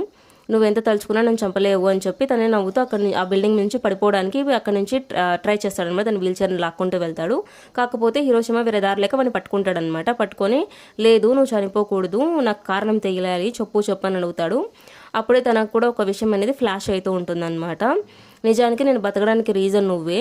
నువ్వెంత తలుచుకున్నా నన్ను చంపలేవు అని చెప్పి తనే నవ్వుతూ అక్కడ ఆ బిల్డింగ్ నుంచి పడిపోవడానికి అక్కడ నుంచి ట్రై చేస్తాడనమాట. తన వీల్ చైర్ని లాక్కుంటూ వెళ్తాడు. కాకపోతే హిరోషిమా వేరే దారి లేక వాడిని పట్టుకుంటాడనమాట. పట్టుకొని లేదు నువ్వు చనిపోకూడదు, నాకు కారణం తెలియాలి, చెప్పు అని అడుగుతాడు. అప్పుడే తనకు కూడా ఒక విషయం అనేది ఫ్లాష్ అవుతూ ఉంటుందన్నమాట. నిజానికి నేను బతకడానికి రీజన్ నువ్వే,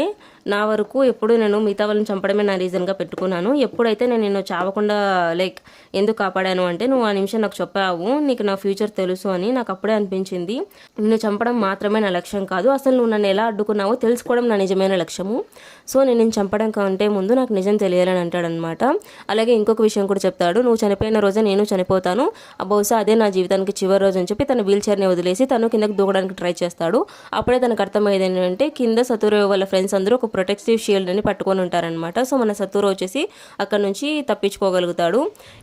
నా వరకు ఎప్పుడు నేను మిగతా వాళ్ళని చంపడమే నా రీజన్గా పెట్టుకున్నాను, ఎప్పుడైతే నేను నిన్ను చావకుండా లైక్ ఎందుకు కాపాడాను అంటే నువ్వు ఆ నిమిషం నాకు చెప్పావు నీకు నా ఫ్యూచర్ తెలుసు అని, నాకు అప్పుడే అనిపించింది నిన్ను చంపడం మాత్రమే నా లక్ష్యం కాదు, అసలు నువ్వు నన్ను ఎలా అడ్డుకున్నావో తెలుసుకోవడం నా నిజమైన లక్ష్యము, సో నేను చంపడం కంటే ముందు నాకు నిజం తెలియాలని అంటాడనమాట. అలాగే ఇంకొక విషయం కూడా చెప్తాడు, నువ్వు చనిపోయిన రోజే నేను చనిపోతాను, బహుశా అదే నా జీవితానికి చివరి రోజు అని చెప్పి తన వీల్ చైర్ని వదిలేసి తను కిందకి దూకడానికి ట్రై చేస్తాడు. అప్పుడే తనకు అర్థమైంది ఏంటంటే కింద సతూరు వాళ్ళ ఫ్రెండ్స్ అందరూ ఒక ప్రొటెక్టివ్ షీల్డ్ అని పట్టుకొని ఉంటారనమాట. సో మన సతూరు వచ్చేసి అక్కడ నుంచి తప్పించుకోగలుగుతాడు.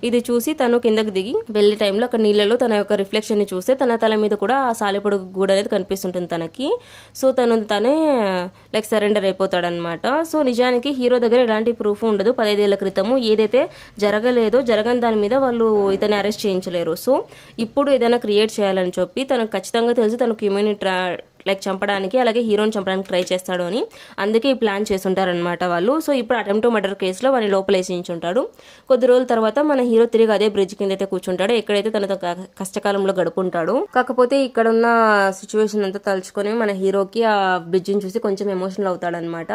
ఇది చూసి తను కిందకి దిగి వెళ్ళే టైంలో అక్కడ నీళ్ళలో తన యొక్క రిఫ్లెక్షన్ని చూస్తే తన తల మీద కూడా ఆ సాలెపొడు గూడు అనేది కనిపిస్తుంటుంది తనకి. సో తనే లైక్ సరెండర్ అయిపోతాడనమాట. సో నిజానికి హీరో దగ్గర ఎలాంటి ప్రూఫ్ ఉండదు. 15 ఏళ్ల క్రితము ఏదైతే జరగని దాని మీద వాళ్ళు ఇతన్ని అరెస్ట్ చేయించలేరు. సో ఇప్పుడు ఏదైనా క్రియేట్ చేయాలని చెప్పి తనకు ఖచ్చితంగా తెలుసు తనకు హ్యూమన్ లైక్ చంపడానికి అలాగే హీరోని చంపడానికి ట్రై చేస్తాడు అని, అందుకే ఈ ప్లాన్ చేస్తుంటారనమాట వాళ్ళు. సో ఇప్పుడు అటెంప్ట్ మర్డర్ కేసులో వాడిని లోపలేసించుంటాడు. కొద్ది రోజుల తర్వాత మన హీరో తిరిగి అదే బ్రిడ్జ్ కింద అయితే కూర్చుంటాడు, ఎక్కడైతే తన కష్టకాలంలో గడుపుంటాడు. కాకపోతే ఇక్కడ ఉన్న సిచ్యువేషన్ అంతా తలుచుకొని మన హీరోకి ఆ బ్రిడ్జ్ని చూసి కొంచెం ఎమోషనల్ అవుతాడనమాట.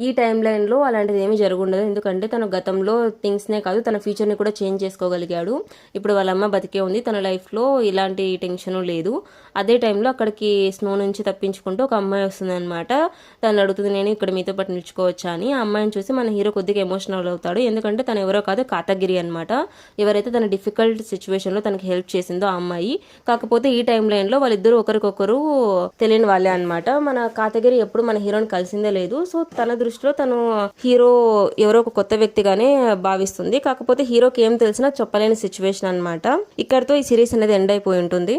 ఈ టైం లైన్లో అలాంటిది ఏమీ జరుగుండదు, ఎందుకంటే తన గతంలో థింగ్స్నే కాదు తన ఫ్యూచర్ని కూడా చేంజ్ చేసుకోగలిగాడు. ఇప్పుడు వాళ్ళ అమ్మ బతికే ఉంది, తన లైఫ్లో ఇలాంటి టెన్షన్ లేదు. అదే టైంలో అక్కడికి స్నో నుంచి తప్పించుకుంటూ ఒక అమ్మాయి వస్తుంది అనమాట. తను అడుగుతుంది నేను ఇక్కడ మీతో పాటు నిలుచుకోవచ్చా అని. ఆ అమ్మాయిని చూసి మన హీరో కొద్దిగా ఎమోషనల్ అవుతాడు, ఎందుకంటే తను ఎవరో కాదు కాతగిరి అనమాట, ఎవరైతే తన డిఫికల్ట్ సిచ్యువేషన్లో తనకి హెల్ప్ చేసిందో ఆ అమ్మాయి. కాకపోతే ఈ టైం లైన్లో వాళ్ళిద్దరూ ఒకరికొకరు తెలియని వాళ్ళే అనమాట. మన కాతగిరి ఎప్పుడు మన హీరోని కలిసిందే లేదు. సో తన దృష్టిలో తను హీరో ఎవరో ఒక కొత్త వ్యక్తిగానే భావిస్తుంది. కాకపోతే హీరోకి ఏం తెలిసినా చెప్పలేని సిచ్యువేషన్ అనమాట. ఇక్కడితో ఈ సిరీస్ అనేది ఎండ్ అయిపోయి ఉంటుంది.